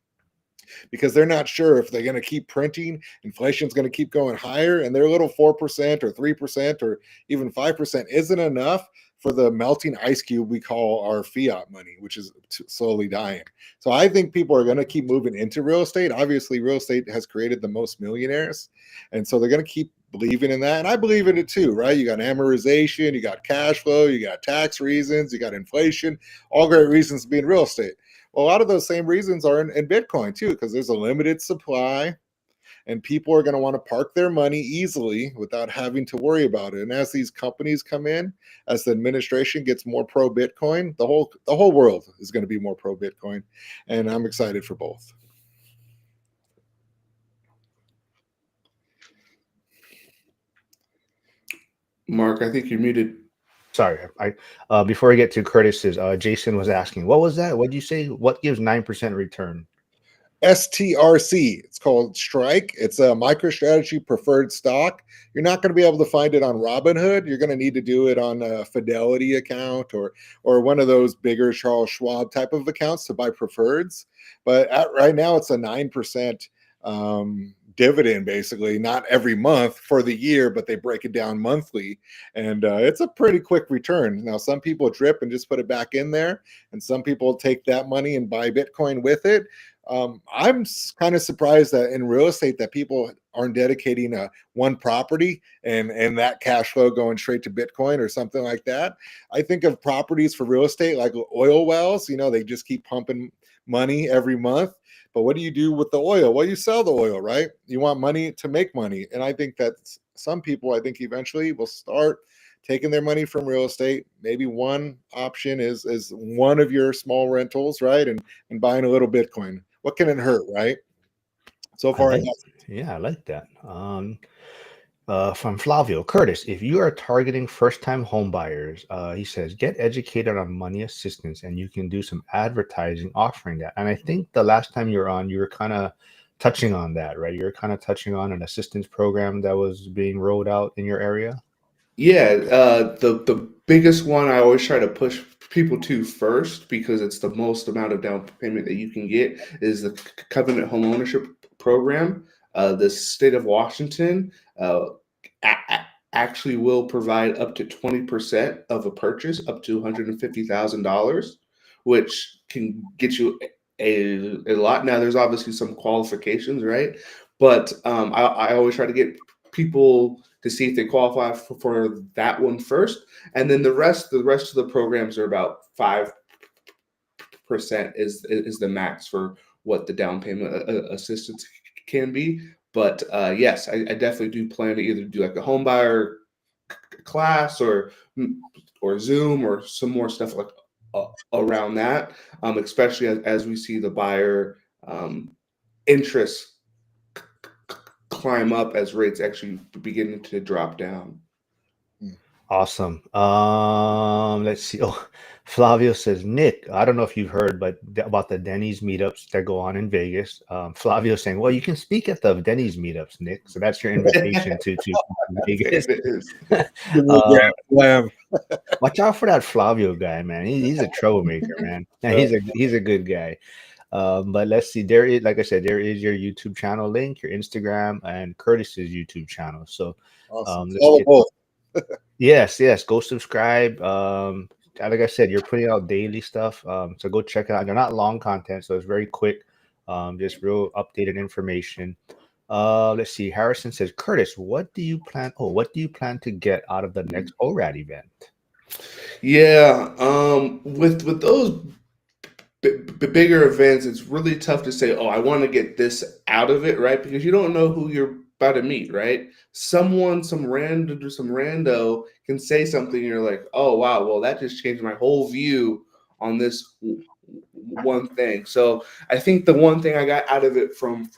because they're not sure if they're going to keep printing. Inflation's going to keep going higher, and their little 4% or 3% or even 5% isn't enough for the melting ice cube we call our fiat money, which is slowly dying. So I think people are going to keep moving into real estate. Obviously, real estate has created the most millionaires, and so they're going to keep believing in that. And I believe in it too, right? You got amortization, you got cash flow, you got tax reasons, you got inflation, all great reasons to be in real estate. Well, a lot of those same reasons are in Bitcoin too, because there's a limited supply and people are going to want to park their money easily without having to worry about it. And as these companies come in, as the administration gets more pro Bitcoin, the whole world is going to be more pro Bitcoin. And I'm excited for both. Mark, I think you're muted. Sorry, before we get to Curtis's, Jason was asking, what was that? What did you say? What gives 9% return? STRC. It's called Strike. It's a MicroStrategy preferred stock. You're not going to be able to find it on Robinhood. You're going to need to do it on a Fidelity account or one of those bigger Charles Schwab type of accounts to buy preferreds. But right now, it's a 9% dividend, basically, not every month for the year, but they break it down monthly, and it's a pretty quick return. Now, some people drip and just put it back in there, and some people take that money and buy Bitcoin with it. I'm kind of surprised that in real estate that people aren't dedicating one property and that cash flow going straight to Bitcoin or something like that. I think of properties for real estate like oil wells. They just keep pumping money every month. But what do you do with the oil? Well, you sell the oil, right? You want money to make money. And I think that some people, I think eventually will start taking their money from real estate. Maybe one option is one of your small rentals, right? And buying a little Bitcoin. What can it hurt, right? So I far, like, yeah, I like that. From Flavio Curtis, if you are targeting first-time home buyers, he says, get educated on money assistance, and you can do some advertising offering that. And I think the last time you were on, you were kind of touching on that, right? You were kind of touching on an assistance program that was being rolled out in your area. Yeah, the biggest one I always try to push people to first, because it's the most amount of down payment that you can get, is the Covenant Home Ownership Program. The state of Washington actually will provide up to 20% of a purchase up to $150,000, which can get you a lot. Now, there's obviously some qualifications, right? But I always try to get people to see if they qualify for that one first, and then the rest of the programs are about 5% is the max for what the down payment assistance can be. But yes, I definitely do plan to either do like a home buyer class or Zoom or some more stuff like around that, especially as we see the buyer interest climb up as rates actually beginning to drop down. Awesome. Let's see. Oh, Flavio says, Nick, I don't know if you've heard, but about the Denny's meetups that go on in Vegas. Flavio saying, well, you can speak at the Denny's meetups, Nick. So that's your invitation to Vegas. It is. Watch out for that Flavio guy, man. He's a troublemaker, man. He's a good guy. But let's see. There is, like I said, there is your YouTube channel link, your Instagram, and Curtis's YouTube channel. So awesome. Yes, go subscribe. Like I said, you're putting out daily stuff. So go check it out. They're not long content, so it's very quick. Just real updated information. Let's see. Harrison says, Curtis, what do you plan? Oh, what do you plan to get out of the next ORAD event? Yeah, with those bigger events, it's really tough to say, oh, I want to get this out of it, right? Because you don't know who you're about to meet, right? Some rando can say something, and you're like, oh wow, well that just changed my whole view on this one thing. So I think the one thing I got out of it from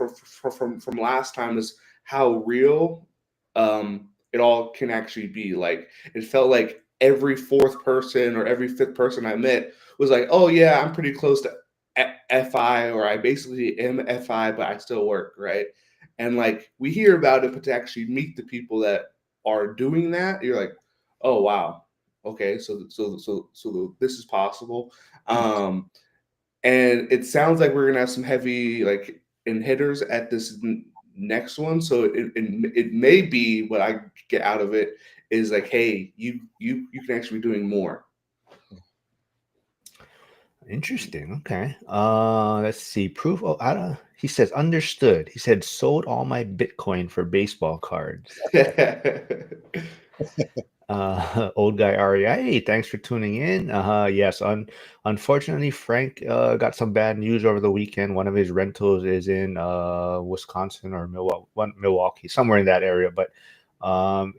last time is how real it all can actually be. Like, it felt like every fourth person or every fifth person I met was like, oh yeah, I'm pretty close to FI, or I basically am FI, but I still work, right? And like, we hear about it, but to actually meet the people that are doing that, you're like, oh wow, okay, so this is possible. And it sounds like we're gonna have some heavy like hitters at this next one. So it may be, what I get out of it is like, hey, you can actually be doing more. Interesting. Okay. Let's see. Proof. Oh, he says understood. He said sold all my Bitcoin for baseball cards. Old guy REI. Hey, thanks for tuning in. Yes. Unfortunately, Frank got some bad news over the weekend. One of his rentals is in Wisconsin or Milwaukee, somewhere in that area. But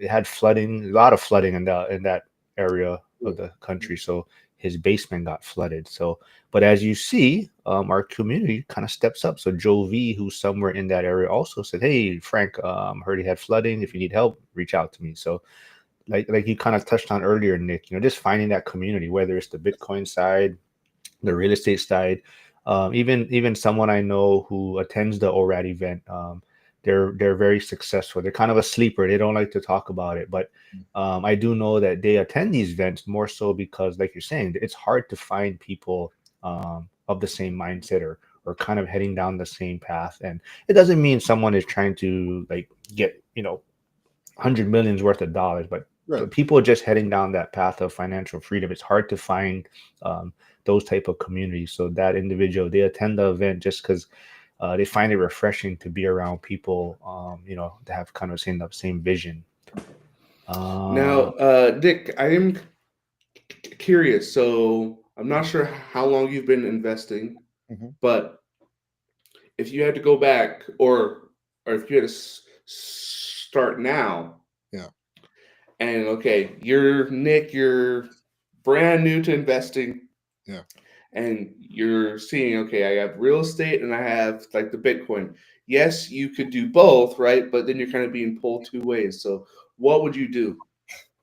it had flooding, a lot of flooding in that area of the country. So his basement got flooded. So, but as you see, our community kind of steps up. So Joe V, who's somewhere in that area, also said, "Hey, Frank, heard he had flooding. If you need help, reach out to me." So, like you kind of touched on earlier, Nick, just finding that community, whether it's the Bitcoin side, the real estate side, even someone I know who attends the ORAD event. They're very successful. They're kind of a sleeper. They don't like to talk about it, but I do know that they attend these events more so because, like you're saying, it's hard to find people of the same mindset or kind of heading down the same path. And it doesn't mean someone is trying to like get 100 millions worth of dollars, but people just heading down that path of financial freedom. It's hard to find those type of communities. So that individual, they attend the event just because they find it refreshing to be around people, that have kind of the same vision. Now, Dick, I am curious. So I'm not sure how long you've been investing, Mhm. but if you had to go back, or if you had to start now, Yeah. and okay, you're Nick, you're brand new to investing, Yeah. and you're seeing, okay, I have real estate and I have like the Bitcoin. Yes, you could do both, right? But then you're kind of being pulled two ways. So what would you do?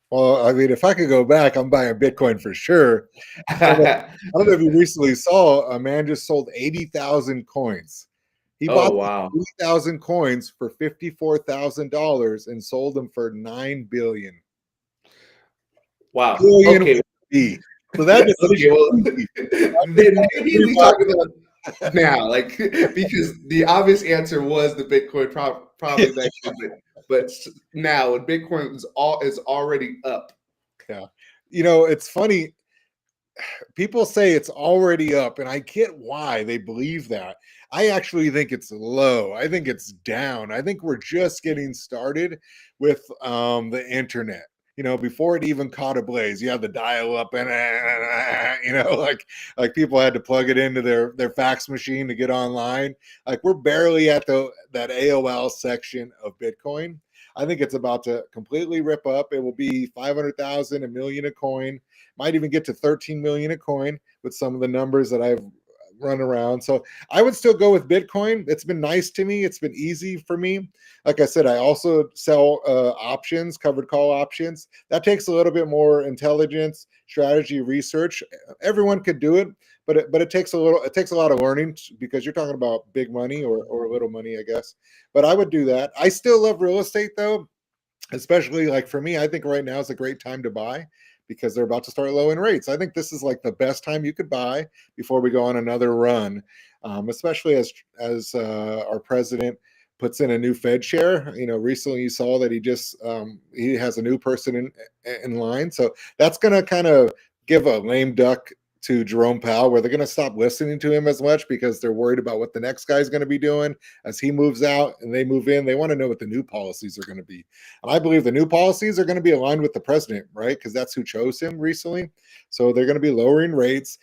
Well, I mean, if I could go back, I'm buying Bitcoin for sure. I don't know if you recently saw a man just sold 80,000 coins. He bought Oh wow. 80,000 coins for $54,000 and sold them for 9 billion. Wow. Billion Okay. with a B. So that just is Okay, well, crazy. then maybe we talk about $35. now, like because the obvious answer was the Bitcoin probably back then, but now when Bitcoin is already up. Yeah. You know, it's funny. People say it's already up, and I get why they believe that. I actually think it's low. I think it's down. I think we're just getting started with the internet. You know, before it even caught a blaze, you had the dial up and like people had to plug it into their fax machine to get online. Like we're barely at that AOL section of Bitcoin. I think it's about to completely rip up. It will be 500,000, a million a coin, might even get to 13 million a coin with some of the numbers that I've run around. So I would still go with Bitcoin. It's been nice to me. It's been easy for me. Like I said, I also sell options, covered call options. That takes a little bit more intelligence, strategy, research. Everyone could do it, but it takes a lot of learning because you're talking about big money or little money, I guess. But I would do that. I still love real estate though, especially like for me. I think right now is a great time to buy because they're about to start lowering rates. I think this is like the best time you could buy before we go on another run, especially as our president puts in a new Fed chair. You know, recently you saw that he has a new person in line, so that's going to kind of give a lame duck to Jerome Powell, where they're going to stop listening to him as much because they're worried about what the next guy's going to be doing as he moves out and they move in. They want to know what the new policies are going to be. And I believe the new policies are going to be aligned with the president, right? Because that's who chose him recently. So they're going to be lowering rates,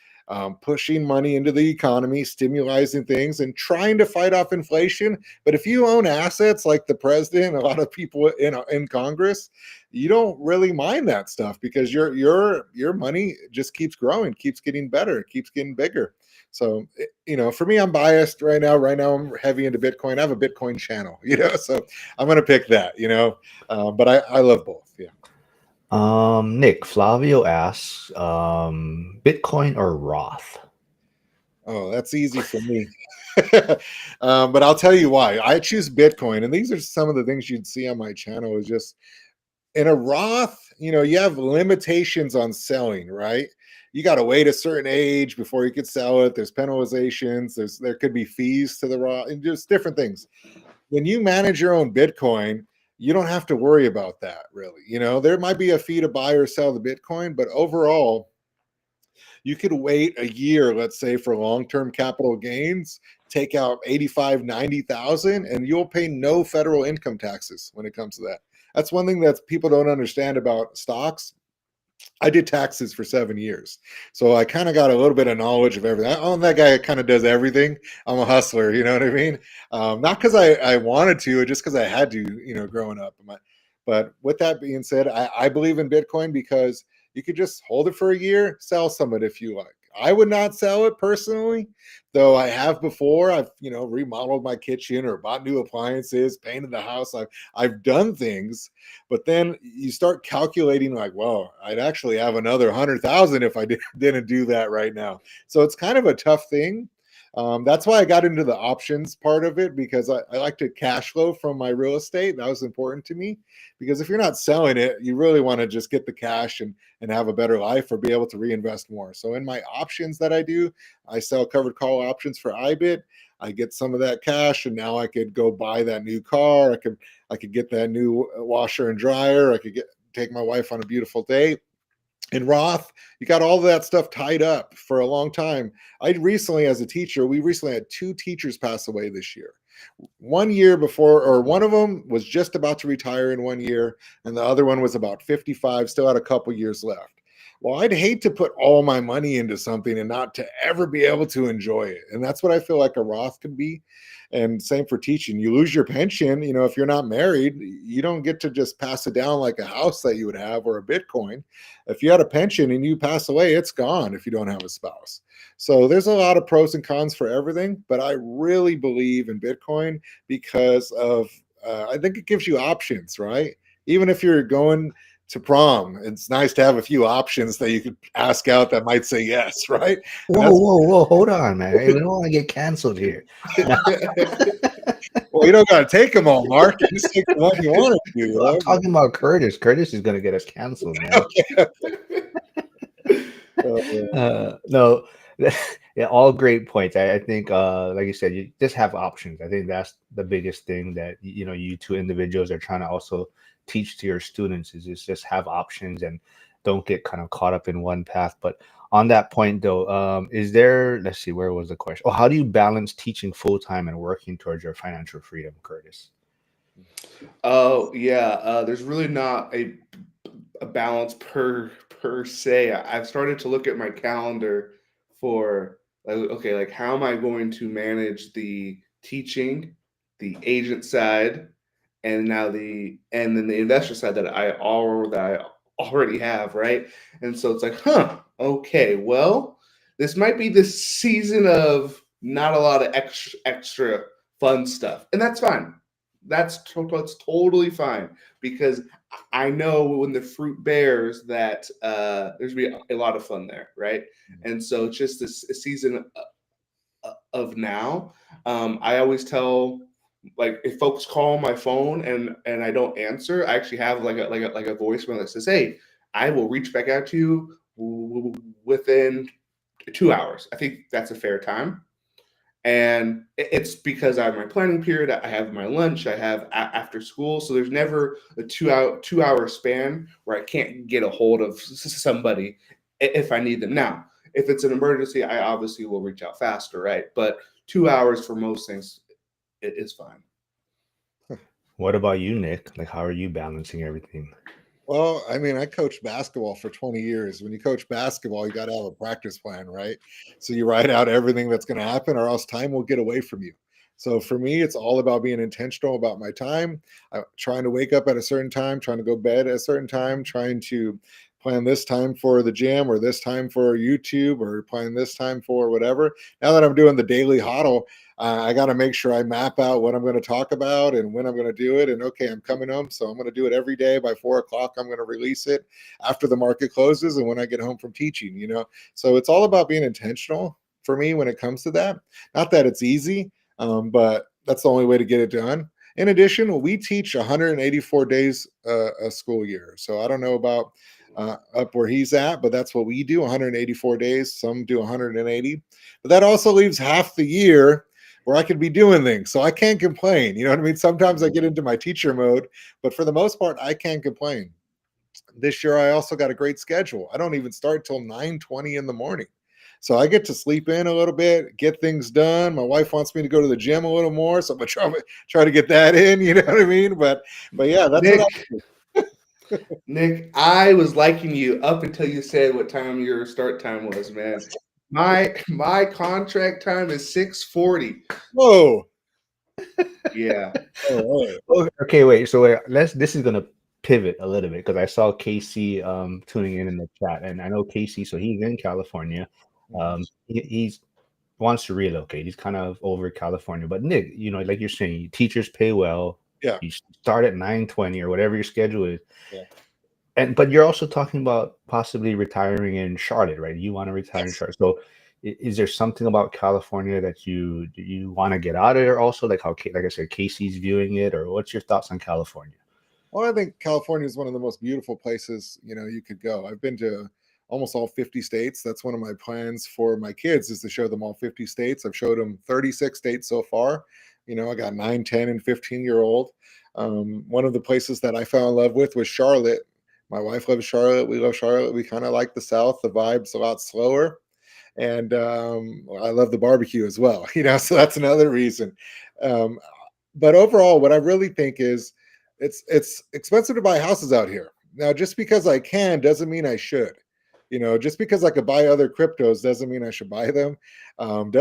pushing money into the economy, stimulating things, and trying to fight off inflation. But if you own assets like the president, a lot of people in Congress, you don't really mind that stuff because your money just keeps growing, keeps getting better, keeps getting bigger. So for me, I'm biased right now. Right now, I'm heavy into Bitcoin. I have a Bitcoin channel, so I'm going to pick that. But I love both. Yeah. Nick, Flavio asks, Bitcoin or Roth? Oh, that's easy for me. But I'll tell you why. I choose Bitcoin, and these are some of the things you'd see on my channel. Is just in a Roth, you have limitations on selling, right? You got to wait a certain age before you could sell it. There's penalizations. There could be fees to the Roth, and just different things. When you manage your own Bitcoin, you don't have to worry about that really. There might be a fee to buy or sell the Bitcoin, but overall, you could wait a year, let's say, for long-term capital gains, take out 85, 90,000, and you'll pay no federal income taxes when it comes to that. That's one thing that people don't understand about stocks. I did taxes for 7 years. So I kind of got a little bit of knowledge of everything. I'm that guy that kind of does everything. I'm a hustler, you know what I mean? Not because I wanted to, just because I had to, growing up. But with that being said, I believe in Bitcoin because you could just hold it for a year, sell some of it if you like. I would not sell it personally, though I have before. I've, remodeled my kitchen or bought new appliances, painted the house. I've done things, but then you start calculating like, well, I'd actually have another 100,000 if I didn't do that right now. So it's kind of a tough thing. That's why I got into the options part of it, because I like to cash flow from my real estate. That was important to me, because if you're not selling it, you really want to just get the cash and have a better life or be able to reinvest more. So in my options that I do, I sell covered call options for IBIT. I get some of that cash, and now I could go buy that new car. I could get that new washer and dryer. I could take my wife on a beautiful date. In Roth, you got all of that stuff tied up for a long time. I recently, as a teacher, we recently had 2 teachers pass away this year. 1 year before, or one of them was just about to retire in 1 year, and the other one was about 55, still had a couple years left. Well, I'd hate to put all my money into something and not to ever be able to enjoy it. And that's what I feel like a Roth could be. And same for teaching. You lose your pension, if you're not married, you don't get to just pass it down like a house that you would have or a Bitcoin. If you had a pension and you pass away, it's gone if you don't have a spouse. So there's a lot of pros and cons for everything, but I really believe in Bitcoin because of I think it gives you options, right? Even if you're going to prom, it's nice to have a few options that you could ask out that might say yes, right? Whoa, hold on, man. Hey, we don't want to get canceled here. Well, you don't got to take them all, Mark. You just take the one you want to do. I'm talking about Curtis. Curtis is going to get us canceled, man. No, yeah, all great points. I think, like you said, you just have options. I think that's the biggest thing that you two individuals are trying to also teach to your students is just have options and don't get kind of caught up in one path. But on that point, though, is there? Let's see, where was the question? Oh, how do you balance teaching full time and working towards your financial freedom, Curtis? Oh yeah, there's really not a balance per se. I've started to look at my calendar for like, okay, like how am I going to manage the teaching, the agent side, and then the investor side that I already have, right? And so it's like, okay, well, this might be this season of not a lot of extra fun stuff, and that's fine. That's totally fine because I know when the fruit bears that there's gonna be a lot of fun there, right? And so it's just this season of now. I always tell, like, if folks call my phone and I don't answer, I actually have like a voicemail that says, "Hey, I will reach back out to you within 2 hours." I think that's a fair time. And it's because I have my planning period, I have my lunch, I have after school, so there's never a 2 hour span where I can't get a hold of somebody if I need them. Now, if it's an emergency, I obviously will reach out faster, right? But 2 hours for most things is fine. What about you, Nick? Like, how are you balancing everything? Well, I mean, I coached basketball for 20 years. When you coach basketball, you got to have a practice plan, right? So you write out everything that's going to happen, or else time will get away from you. So for me, it's all about being intentional about my time. Trying to wake up at a certain time, trying to go bed at a certain time, trying to plan this time for the gym or this time for YouTube or plan this time for whatever. Now that I'm doing the daily huddle, I got to make sure I map out what I'm going to talk about and when I'm going to do it. And okay, I'm coming home, so I'm going to do it every day by 4 o'clock. I'm going to release it after the market closes and when I get home from teaching. So it's all about being intentional for me when it comes to that. Not that it's easy, but that's the only way to get it done. In addition, we teach 184 days a school year. So I don't know about up where he's at, but that's what we do, 184 days. Some do 180, but that also leaves half the year where I could be doing things. So I can't complain. You know what I mean? Sometimes I get into my teacher mode, but for the most part, I can't complain. This year, I also got a great schedule. I don't even start till 9:20 in the morning. So I get to sleep in a little bit, get things done. My wife wants me to go to the gym a little more, so I'm gonna try to get that in. You know what I mean? But yeah, that's what Nick, Nick, I was liking you up until you said what time your start time was, man. My contract time is 6:40. Whoa. Yeah. Oh, Okay, wait. So wait, this is gonna pivot a little bit because I saw Casey tuning in the chat, and I know Casey, so he's in California. He's wants to relocate. He's kind of over California. But Nick, like you're saying, teachers pay well. yeah. You start at 9:20 or whatever your schedule is. Yeah. But you're also talking about possibly retiring in Charlotte, right? You want to retire in Yes. Charlotte. So is there something about California that you want to get out of there also? Like how, like I said, Casey's viewing it, or what's your thoughts on California? Well, I think California is one of the most beautiful places, you could go. I've been to almost all 50 states. That's one of my plans for my kids is to show them all 50 states. I've showed them 36 states so far. I got 9, 10, and 15-year-old. One of the places that I fell in love with was Charlotte My wife loves Charlotte. We love Charlotte. We kind of like the South. The vibe's a lot slower, and I love the barbecue as well. So that's another reason. Um, but overall, what I really think is it's expensive to buy houses out here. Now, just because I can doesn't mean I should. Just because I could buy other cryptos doesn't mean I should buy them.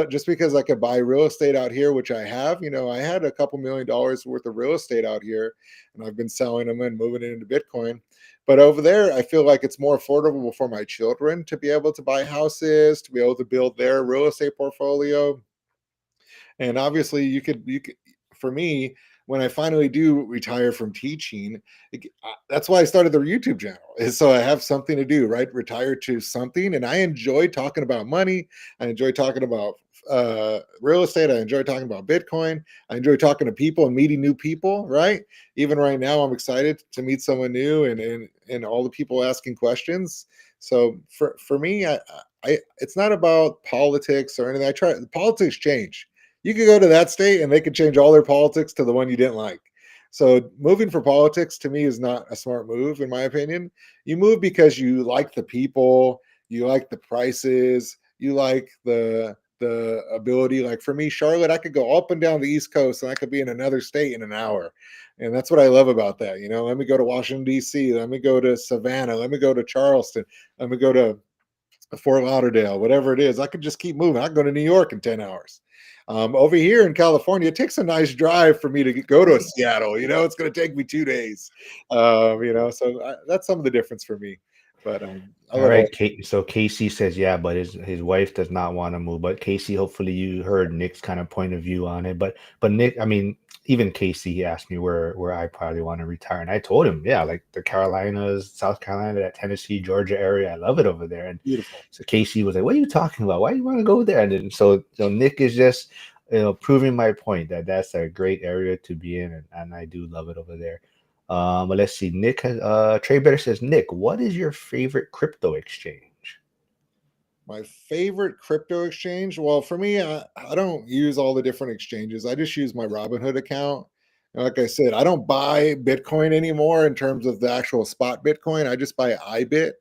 Just because I could buy real estate out here, which I have, I had a couple $1 million worth of real estate out here, and I've been selling them and moving it into Bitcoin. But over there, I feel like it's more affordable for my children to be able to buy houses, to be able to build their real estate portfolio. And obviously you could for me, when I finally do retire from teaching, that's why I started the YouTube channel, is so I have something to do, right? Retire to something. And I enjoy talking about money. I enjoy talking about real estate. I enjoy talking about Bitcoin. I enjoy talking to people and meeting new people, right? Even right now, I'm excited to meet someone new, and all the people asking questions. So for me, I it's not about politics or anything. Politics change. You could go to that state and they could change all their politics to the one you didn't like. So moving for politics to me is not a smart move, in my opinion. You move because you like the people, you like the prices, you like the ability. Like for me, Charlotte, I could go up and down the East Coast and I could be in another state in an hour. And that's what I love about that. Let me go to Washington, D.C., let me go to Savannah, let me go to Charleston, let me go to Fort Lauderdale, whatever it is. I could just keep moving. I can go to New York in 10 hours. Over here in California, it takes a nice drive for me to go to Seattle. It's going to take me 2 days. So that's some of the difference for me. But I All love all. right, Kate. So Casey says, yeah, but his wife does not want to move. But Casey, hopefully you heard Nick's kind of point of view on it. But Nick, I mean, even Casey, he asked me where I probably want to retire, and I told him, yeah, like the Carolinas, South Carolina, that Tennessee, Georgia area, I love it over there. And Beautiful. so Casey was like, what are you talking about? Why do you want to go there? And then, so Nick is just proving my point that that's a great area to be in, and I do love it over there. But let's see. Nick has Trey Better says, Nick, what is your favorite crypto exchange? My favorite crypto exchange? Well, for me, I don't use all the different exchanges. I just use my Robinhood account. And like I said, I don't buy Bitcoin anymore in terms of the actual spot Bitcoin. I just buy iBit.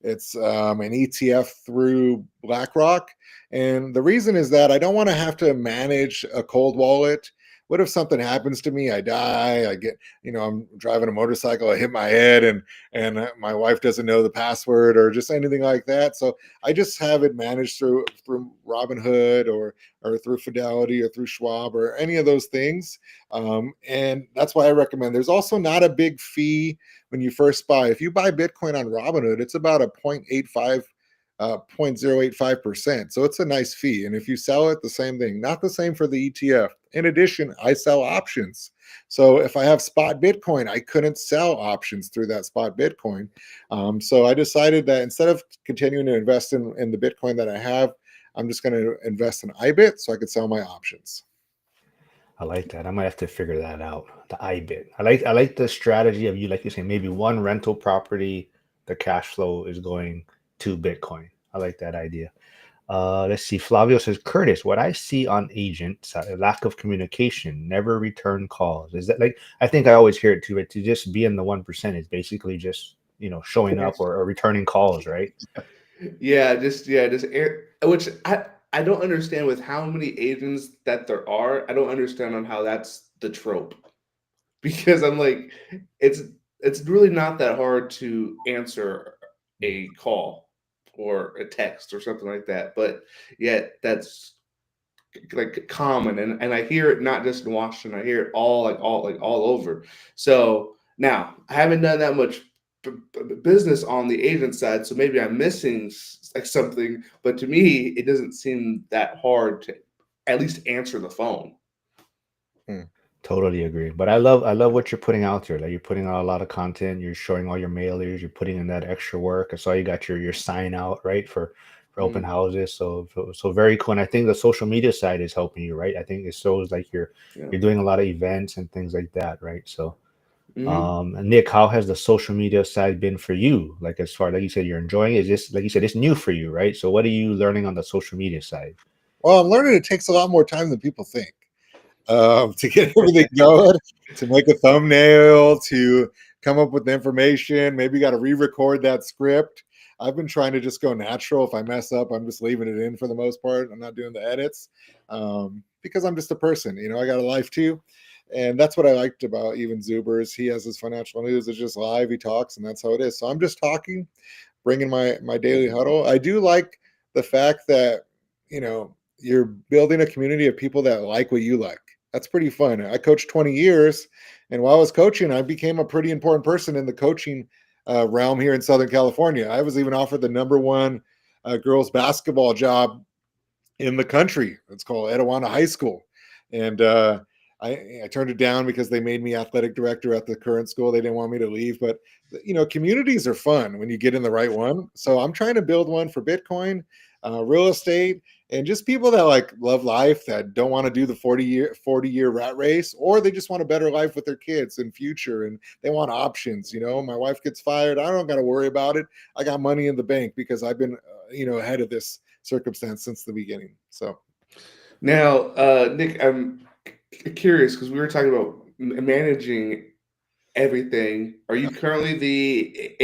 It's an ETF through BlackRock. And the reason is that I don't want to have to manage a cold wallet. What if something happens to me? I die. I'm driving a motorcycle. I hit my head, and my wife doesn't know the password or just anything like that. So I just have it managed through Robinhood or through Fidelity or through Schwab or any of those things. And that's why I recommend. There's also not a big fee when you first buy. If you buy Bitcoin on Robinhood, it's about a 0.085%. So it's a nice fee. And if you sell it, the same thing. Not the same for the ETF. In addition, I sell options. So if I have spot Bitcoin, I couldn't sell options through that spot Bitcoin. So I decided that instead of continuing to invest in the Bitcoin that I have, I'm just going to invest in iBit so I could sell my options. I like that. I might have to figure that out. The iBit. I like the strategy of you, like you say, maybe one rental property, the cash flow is going to Bitcoin. I like that idea. Let's see. Flavio says, Curtis, what I see on agents, lack of communication, never return calls. Is that like, I think I always hear it too, right? To just be in the 1% is basically just, showing up or returning calls, right? Just which I don't understand with how many agents that there are. I don't understand on how that's the trope, because I'm like, it's really not that hard to answer a call or a text or something like that, but yet that's like common, and I hear it not just in Washington. I hear it all over. So now I haven't done that much business on the agent side, so maybe I'm missing like something. But to me, it doesn't seem that hard to at least answer the phone. Totally agree. But I love what you're putting out there. Like you're putting out a lot of content, you're showing all your mailers, you're putting in that extra work. I saw you got your sign out, right, for open Mm, houses. So very cool. And I think the social media side is helping you, right? I think it shows like you're yeah. you're doing a lot of events and things like that, right? So Hmm. Nick, how has the social media side been for you? Like as far like you said, you're enjoying it. Is this like you said, it's new for you, right? So what are you learning on the social media side? Well, I'm learning it takes a lot more time than people think. to get everything going, to make a thumbnail, to come up with the information. Maybe got to re-record that script. I've been trying to just go natural. If I mess up, I'm just leaving it in for the most part. I'm not doing the edits because I'm just a person. I got a life too. And that's what I liked about even Zuber's. He has his financial news. It's just live. He talks, and that's how it is. So I'm just talking, bringing my daily huddle. I do like the fact that you're building a community of people that like what you like. That's pretty fun. I coached 20 years, and while I was coaching, I became a pretty important person in the coaching realm here in Southern California. I was even offered the #1 girls basketball job in the country. It's called Etiwana High School, and I turned it down because they made me athletic director at the current school. They didn't want me to leave, but communities are fun when you get in the right one. So I'm trying to build one for Bitcoin, real estate, and just people that like love life, that don't want to do the 40-year rat race, or they just want a better life with their kids and future, and they want options. My wife gets fired, I don't got to worry about it. I got money in the bank because I've been ahead of this circumstance since the beginning. So Now, Nick, I'm curious because we were talking about managing everything. Are you currently the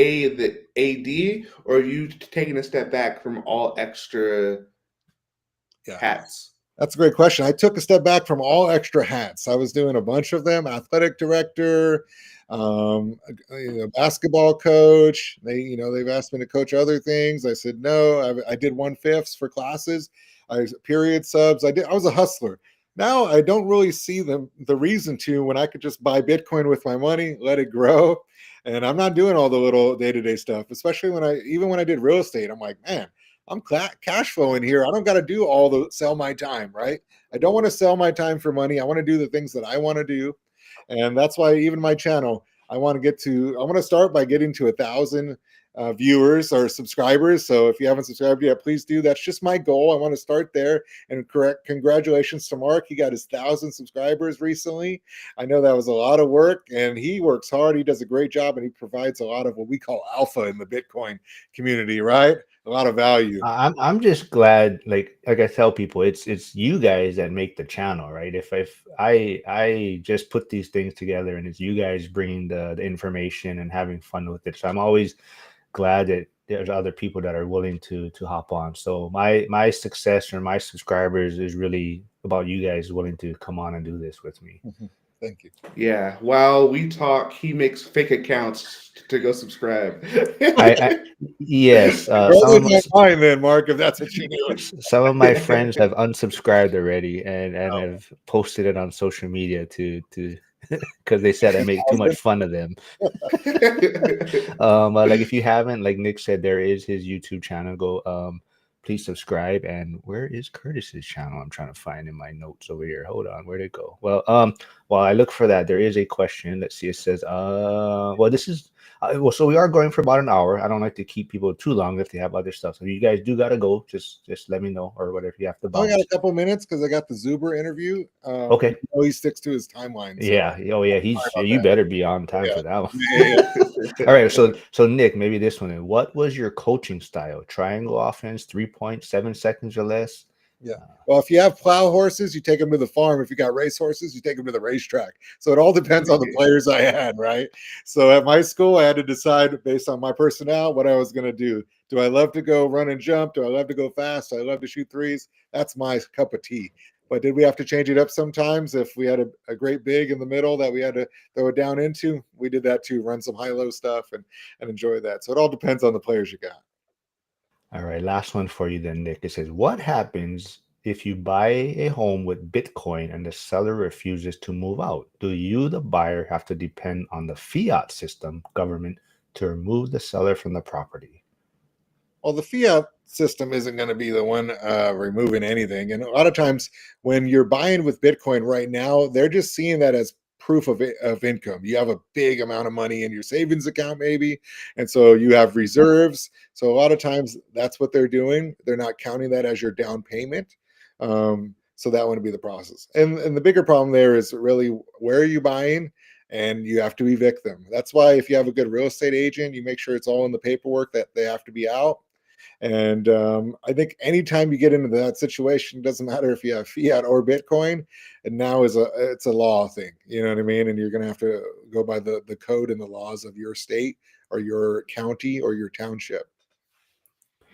AD, or are you taking a step back from all extra yeah, hats? that's a great question. I took a step back from all extra hats. I was doing a bunch of them: athletic director, basketball coach. They've asked me to coach other things. I said no. I did 1/5 for classes. Period subs. I was a hustler. Now I don't really see the reason to, when I could just buy Bitcoin with my money, let it grow, and I'm not doing all the little day-to-day stuff. Especially when I did real estate, I'm like, man, I'm cash flowing here. I don't got to do all the sell my time, right? I don't want to sell my time for money. I want to do the things that I want to do. And that's why even my channel, I want to start by getting to 1,000 viewers or subscribers. So if you haven't subscribed yet, please do. That's just my goal. I want to start there. And congratulations to Mark. He got his 1,000 subscribers recently. I know that was a lot of work, and he works hard. He does a great job, and he provides a lot of what we call alpha in the Bitcoin community, right? A lot of value. I'm just glad, like I tell people, it's you guys that make the channel, right? If I just put these things together, and it's you guys bringing the information and having fun with it. So I'm always glad that there's other people that are willing to hop on. So my success or my subscribers is really about you guys willing to come on and do this with me. Thank you. Yeah. While we talk, he makes fake accounts to go subscribe. I yes, Roll in my mind then, Mark, if that's what you're doing. some of my friends have unsubscribed already and have posted it on social media to because they said I make too much fun of them. Like if you haven't, like Nick said, there is his YouTube channel. Go please subscribe. And where is Curtis's channel? I'm trying to find in my notes over here. Hold on, where'd it go? Well, while I look for that, there is a question. Let's see. It says, well, this is so we are going for about an hour. I don't like to keep people too long if they have other stuff. So if you guys do gotta go, just let me know, or whatever you have to I bounce. got a couple minutes because I got the Zuber interview. Okay. He sticks to his timeline. So. Yeah. Oh yeah. You that. better be on time Yeah. for that one. Yeah. All right. So Nick, maybe this one. What was your coaching style? Triangle offense, 3.7 seconds or less? Yeah. Well, if you have plow horses, you take them to the farm. If you got race horses, you take them to the racetrack. So it all depends on the players I had, right? So at my school, I had to decide based on my personnel what I was going to do. Do I love to go run and jump? Do I love to go fast? Do I love to shoot threes? That's my cup of tea. But did we have to change it up sometimes? If we had a great big in the middle that we had to throw it down into, we did that too, run some high-low stuff and enjoy that. So it all depends on the players you got. All right, last one for you then, Nick. It says, what happens if you buy a home with Bitcoin and the seller refuses to move out? Do you, the buyer, have to depend on the fiat system government to remove the seller from the property? Well, the fiat system isn't going to be the one removing anything. And a lot of times when you're buying with Bitcoin right now, they're just seeing that as proof of income. You have a big amount of money in your savings account, maybe. And so you have reserves. So a lot of times that's what they're doing. They're not counting that as your down payment. So that wouldn't be the process. And the bigger problem there is really, where are you buying? And you have to evict them. That's why if you have a good real estate agent, you make sure it's all in the paperwork that they have to be out. And I think anytime you get into that situation, doesn't matter if you have fiat or Bitcoin, and now it's a law thing. You know what I mean? And you're going to have to go by the code and the laws of your state or your county or your township.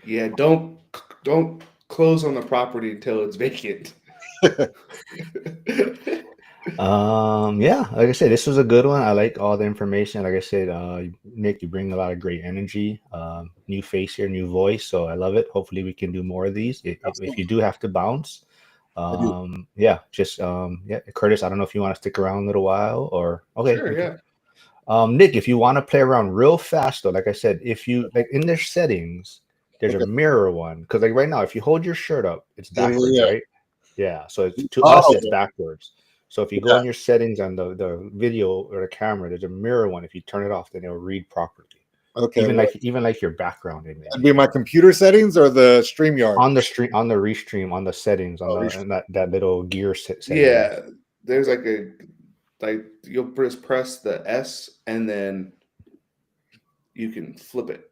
Yeah, don't close on the property until it's vacant. Yeah, like I said, this was a good one. I like all the information. Like I said, Nick, you bring a lot of great energy. New face here, new voice, so I love it. Hopefully we can do more of these. If you do have to bounce, I do. yeah, just yeah, Curtis, I don't know if you want to stick around a little while, or okay, Sure, we can. yeah. Nick, if you want to play around real fast though, like I said, if you like in their settings, there's a Okay. mirror one, because like right now, if you hold your shirt up, it's Yeah, backwards, yeah, right? Yeah, so it's, to us, oh, it's backwards. So if you go yeah. in your settings on the video or the camera, there's a mirror one. If you turn it off, then it'll read properly. Okay. Even like your background That'd image be my computer settings or the StreamYard. on the stream, on the restream, on the settings, on Oh, the and that little gear setting. Yeah, there's like you'll just press the S and then you can flip it.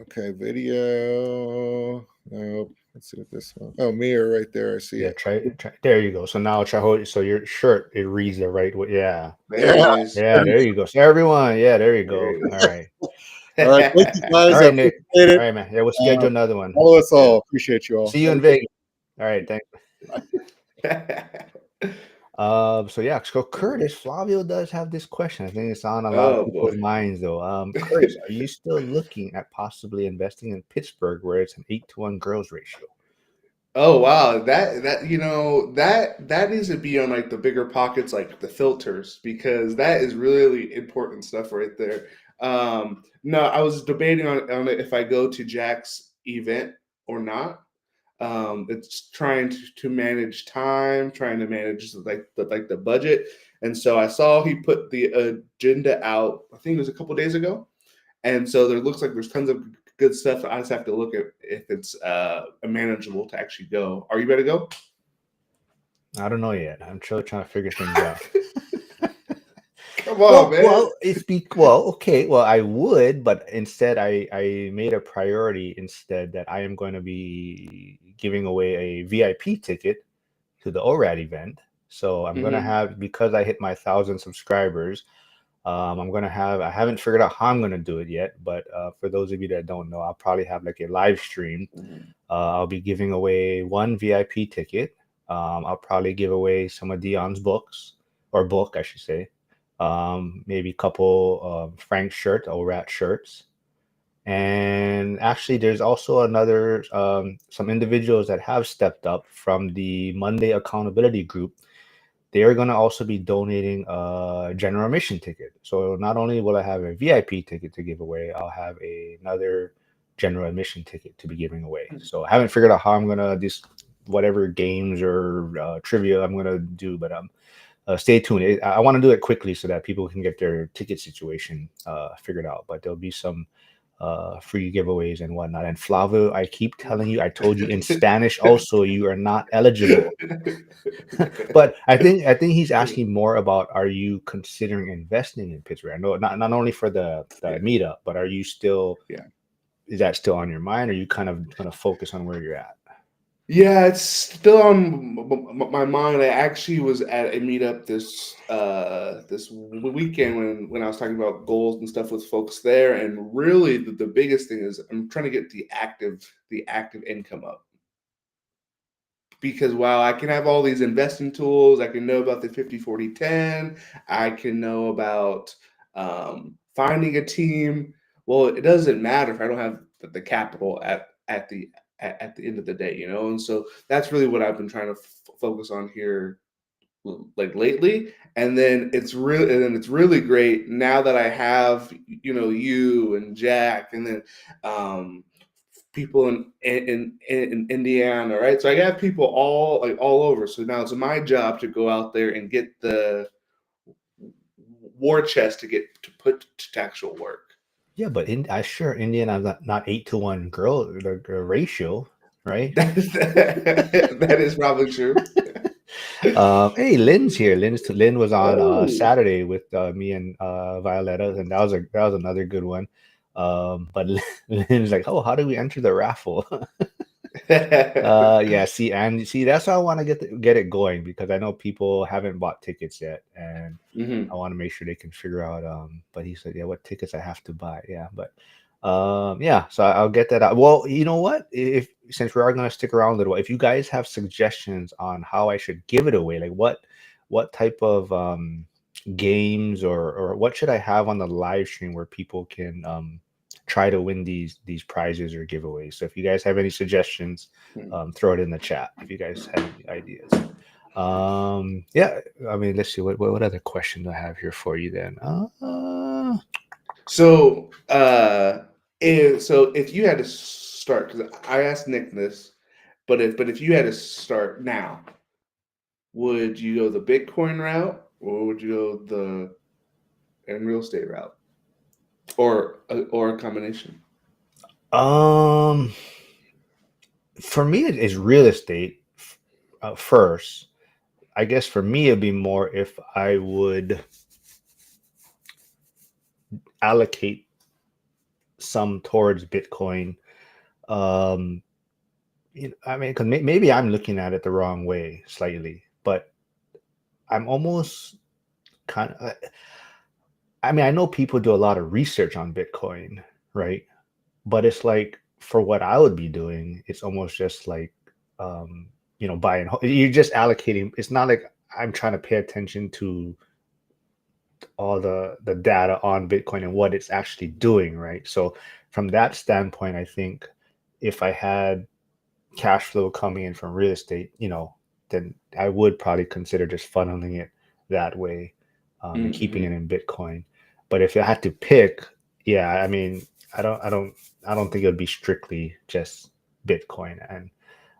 okay, video. Nope. Let's see what this one. Oh, mirror right there. I see Yeah, it. try. There you go. So now try hold. So your shirt, it reads the right way. Yeah, There it Yeah. is. yeah. There you go. So everyone, yeah, there you There go. it All is. right, All right. Thank you all guys. I right, Nick. appreciate All it. right, man. Yeah, we'll schedule another one. Follow us Yeah. all. Appreciate you all. See you Have in a good Vegas. All right, thanks. So yeah, so Curtis, Flavio does have this question. I think it's on a lot of Oh people's boy. minds though. Curtis, are you still looking at possibly investing in Pittsburgh where it's an 8-to-1 girls ratio? Oh wow, that that needs to be on like the bigger pockets, like the filters, because that is really important stuff right there. No, I was debating on it if I go to Jack's event or not. It's trying to manage time, trying to manage like the budget, and so I saw he put the agenda out. I think it was a couple days ago, and so there looks like there's tons of good stuff. I just have to look at if it's manageable to actually go. Are you ready to go? I don't know yet. I'm still trying to figure things out. Come on, man. Okay. Well, I would, but instead, I made a priority instead that I am going to be giving away a VIP ticket to the ORAD event. So I'm going to Mhm. have, because I hit my 1,000 subscribers, I'm going to have, I haven't figured out how I'm going to do it yet, but for those of you that don't know, I'll probably have like a live stream. Mhm. I'll be giving away one VIP ticket. I'll probably give away some of Dion's books, or book, I should say. Maybe a couple Frank shirt or Rat shirts. And actually, there's also another some individuals that have stepped up from the Monday accountability group. They are going to also be donating a general admission ticket. So not only will I have a VIP ticket to give away, I'll have another general admission ticket to be giving away. So I haven't figured out how I'm going to just whatever games or trivia I'm going to do, but stay tuned. I want to do it quickly so that people can get their ticket situation figured out. But there'll be some free giveaways and whatnot. And Flavio, I keep telling you, I told you in Spanish also, you are not eligible. But I think he's asking more about, are you considering investing in Pittsburgh? I know not only for the Yeah, meetup, but are you still, yeah. is that still on your mind? Or are you kind of going to focus on where you're at? Yeah, it's still on my mind. I actually was at a meetup this weekend when I was talking about goals and stuff with folks there, and really the biggest thing is I'm trying to get the active income up, because while I can have all these investing tools, I can know about the 50-40-10, I can know about finding a team. Well, it doesn't matter if I don't have the capital at the end of the day, you know? And so that's really what I've been trying to focus on here like lately. And then it's really great now that I have, you and Jack, and then people in Indiana, right? So I have people all over. So now it's my job to go out there and get the war chest to get to put to actual work. Yeah, but I sure Indiana's not 8-to-1 girl the ratio, right? That is probably true. Hey, Lynn's here. Lynn was on Oh, Saturday with me and Violetta, and that was another good one. But Lynn's like, oh, how do we enter the raffle? Yeah, see, that's why I want to get it going, because I know people haven't bought tickets yet, and I Hmm. want to make sure they can figure out. But he said, yeah, what tickets I have to buy. Yeah, but yeah, so I'll get that out. Well, you know what? If since we are gonna stick around a little, if you guys have suggestions on how I should give it away, like what type of games, or what should I have on the live stream where people can try to win these prizes or giveaways. So if you guys have any suggestions, throw it in the chat if you guys have any ideas. Yeah, I mean, let's see what other question do I have here for you then. So, if you had to start, because I asked Nick this, but if you had to start now, would you go the Bitcoin route, or would you go the and real estate route, or a combination? um, for me, it is real estate first. I guess for me, it'd be more if I would allocate some towards Bitcoin. Um, I mean, because maybe I'm looking at it the wrong way slightly, but I'm almost kind of. I mean, I know people do a lot of research on Bitcoin, right? But it's like, for what I would be doing, it's almost just like, um, buying. You're just allocating. It's not like I'm trying to pay attention to all the data on Bitcoin and what it's actually doing, right? So from that standpoint, I think if I had cash flow coming in from real estate, then I would probably consider just funneling it that way, and keeping it Mm-hmm. in Bitcoin. But if I had to pick, yeah, I mean, I don't, I don't, I don't think it would be strictly just Bitcoin. And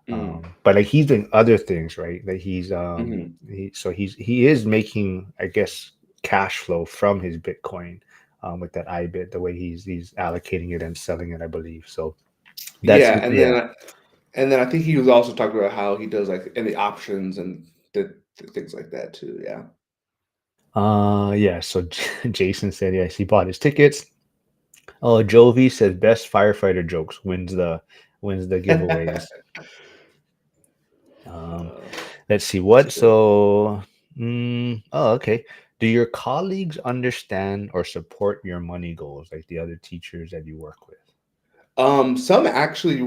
Mm-hmm. but like, he's doing other things, right? That Mm-hmm. he is making, I guess, cash flow from his Bitcoin, with that IBIT, the way he's allocating it and selling it, I believe. So that's Yeah, and yeah. then I think he was also talking about how he does like any options and the things like that too. Yeah. Yeah. So Jason said yes, he bought his tickets. Oh, Jovi says best firefighter jokes wins the giveaways. Um, Uh, let's see that's a what. good one. So, oh, okay. Do your colleagues understand or support your money goals, like the other teachers that you work with? Some actually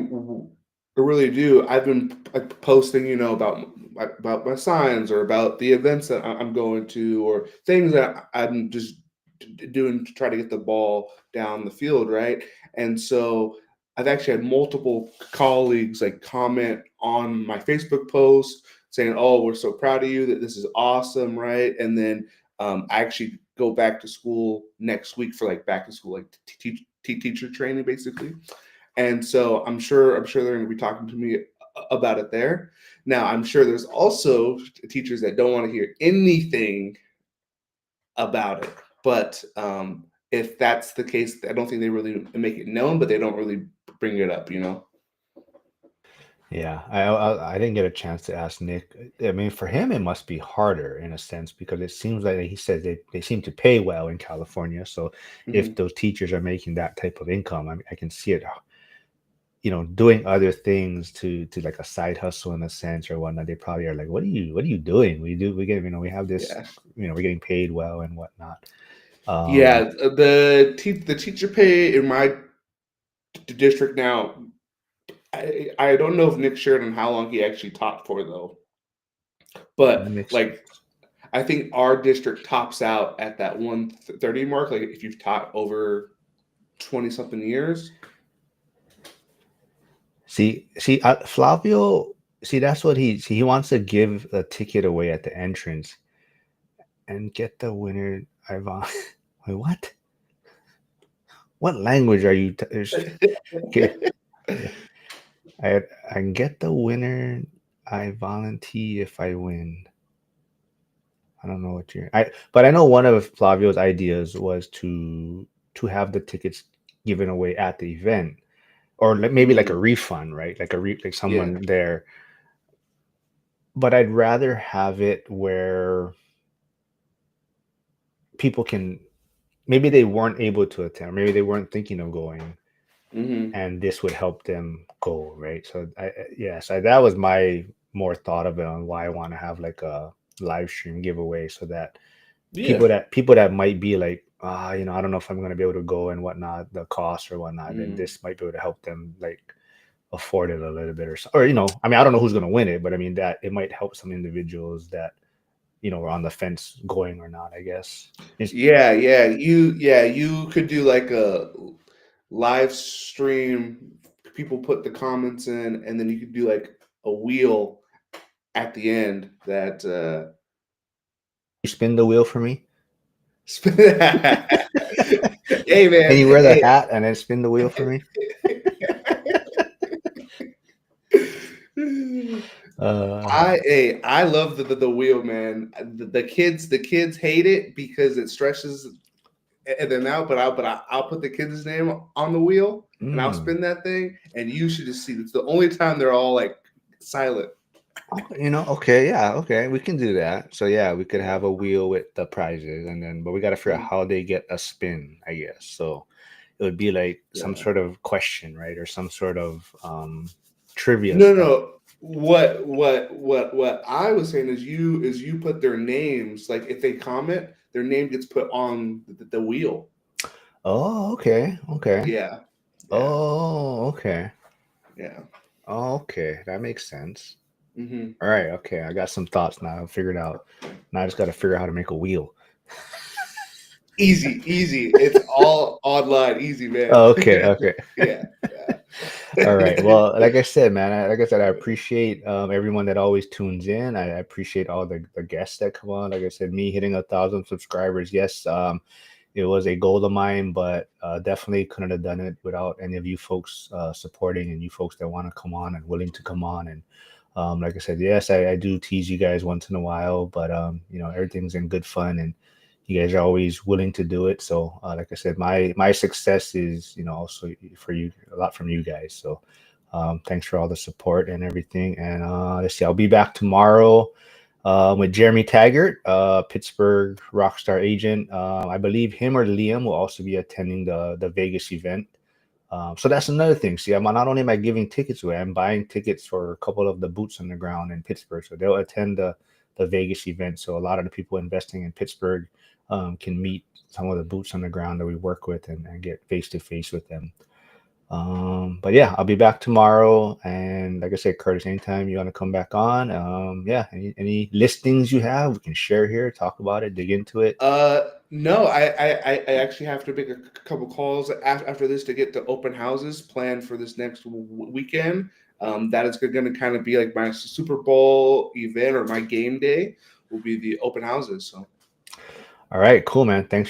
really do. I've been like posting, about my signs or about the events that I'm going to, or things that I'm just doing to try to get the ball down the field, right? And so I've actually had multiple colleagues like comment on my Facebook post saying, "Oh, we're so proud of you. That this is awesome," right? And then I actually go back to school next week for like back to school, like teacher training, basically. And so I'm sure they're going to be talking to me about it there. Now I'm sure there's also teachers that don't want to hear anything about it, but if that's the case, I don't think they really make it known, but they don't really bring it up. Yeah, I didn't get a chance to ask Nick. I mean, for him, it must be harder in a sense, because it seems like he says they seem to pay well in California. So if Hmm. those teachers are making that type of income, I mean, I can see it, doing other things to like a side hustle in a sense or whatnot. They probably are like, what are you doing? We get, we have this, Yeah. we're getting paid well and whatnot. Um, Yeah, the teacher pay in my district now. I don't know if Nick shared on how long he actually taught for though, that but makes like sense. I think our district tops out at that 130 mark. Like if you've taught over 20 something years. See, Flavio. See, that's what he wants to give a ticket away at the entrance and get the winner. Ivan, wait, what? What language are you? Okay, yeah, I I can get the winner. I volunteer if I win. I don't know what you're. But I know one of Flavio's ideas was to have the tickets given away at the event, or maybe like a Mm, refund, right? Like yeah. someone there. But I'd rather have it where people can. maybe they weren't able to attend, maybe they weren't thinking of going, Mm-hmm. and this would help them go, right? So that was my more thought of it on why I want to have like a live stream giveaway, so that Yeah. people that might be like, I don't know if I'm going to be able to go and whatnot, the cost or whatnot, then Mm. this might be able to help them like afford it a little bit, or I mean, I don't know who's going to win it, but I mean that it might help some individuals that were on the fence going or not, I guess. You could do like a live stream. People put the comments in, and then you could do like a wheel at the end that You spin the wheel for me. hey And man, you wear the hey. hat and then spin the wheel for me. Uh, I love the wheel, man. The kids hate it because it stretches them out, but I'll put the kid's name on the wheel and I'll mm. spin that thing, and you should just see. It's the only time they're all like silent. Okay, yeah, okay, we can do that. So yeah, we could Yeah. have a wheel with the prizes, but we got to figure out Mm. how they get a spin, I guess. So it would be like some Yeah. sort of question, right, or some sort of trivia No, stuff. no. What I was saying is you put their names, like if they comment, their name gets put on the wheel. Oh, okay, okay. Yeah. Yeah. Oh, okay. Yeah. Oh, okay, that makes sense. Mm-hmm. All right, okay, I got some thoughts now. I figured out. Now I just got to figure out how to make a wheel. Easy. It's all online. Easy, man. Oh, okay, okay. Yeah. All right. Yeah. Well, like I said, man, I appreciate everyone that always tunes in. I appreciate all the guests that come on. Like I said, me hitting 1,000 subscribers. Yes, it was a goal of mine, but definitely couldn't have done it without any of you folks supporting, and you folks that want to come on and willing to come on. And like I said, yes, I do tease you guys once in a while, but everything's in good fun, and you guys are always willing to do it. So like I said, my success is also for you, a lot from you guys. So thanks for all the support and everything. And let's see, I'll be back tomorrow with Jeremy Taggart, Pittsburgh Rockstar agent. I believe him or Liam will also be attending the Vegas event. So that's another thing. See, not only am I giving tickets away, I'm buying tickets for a couple of the boots on the ground in Pittsburgh. So they'll attend the Vegas event. So a lot of the people investing in Pittsburgh can meet some of the boots on the ground that we work with, and get face to face with them. But yeah, I'll be back tomorrow. And like I said, Curtis, anytime you want to come back on, yeah, any listings you have, we can share here, talk about it, dig into it. No, I actually have to make a couple calls after this to get the open houses planned for this next weekend. That is going to kind of be like my Super Bowl event, or my game day will be the open houses. So. All right, cool, man. Thanks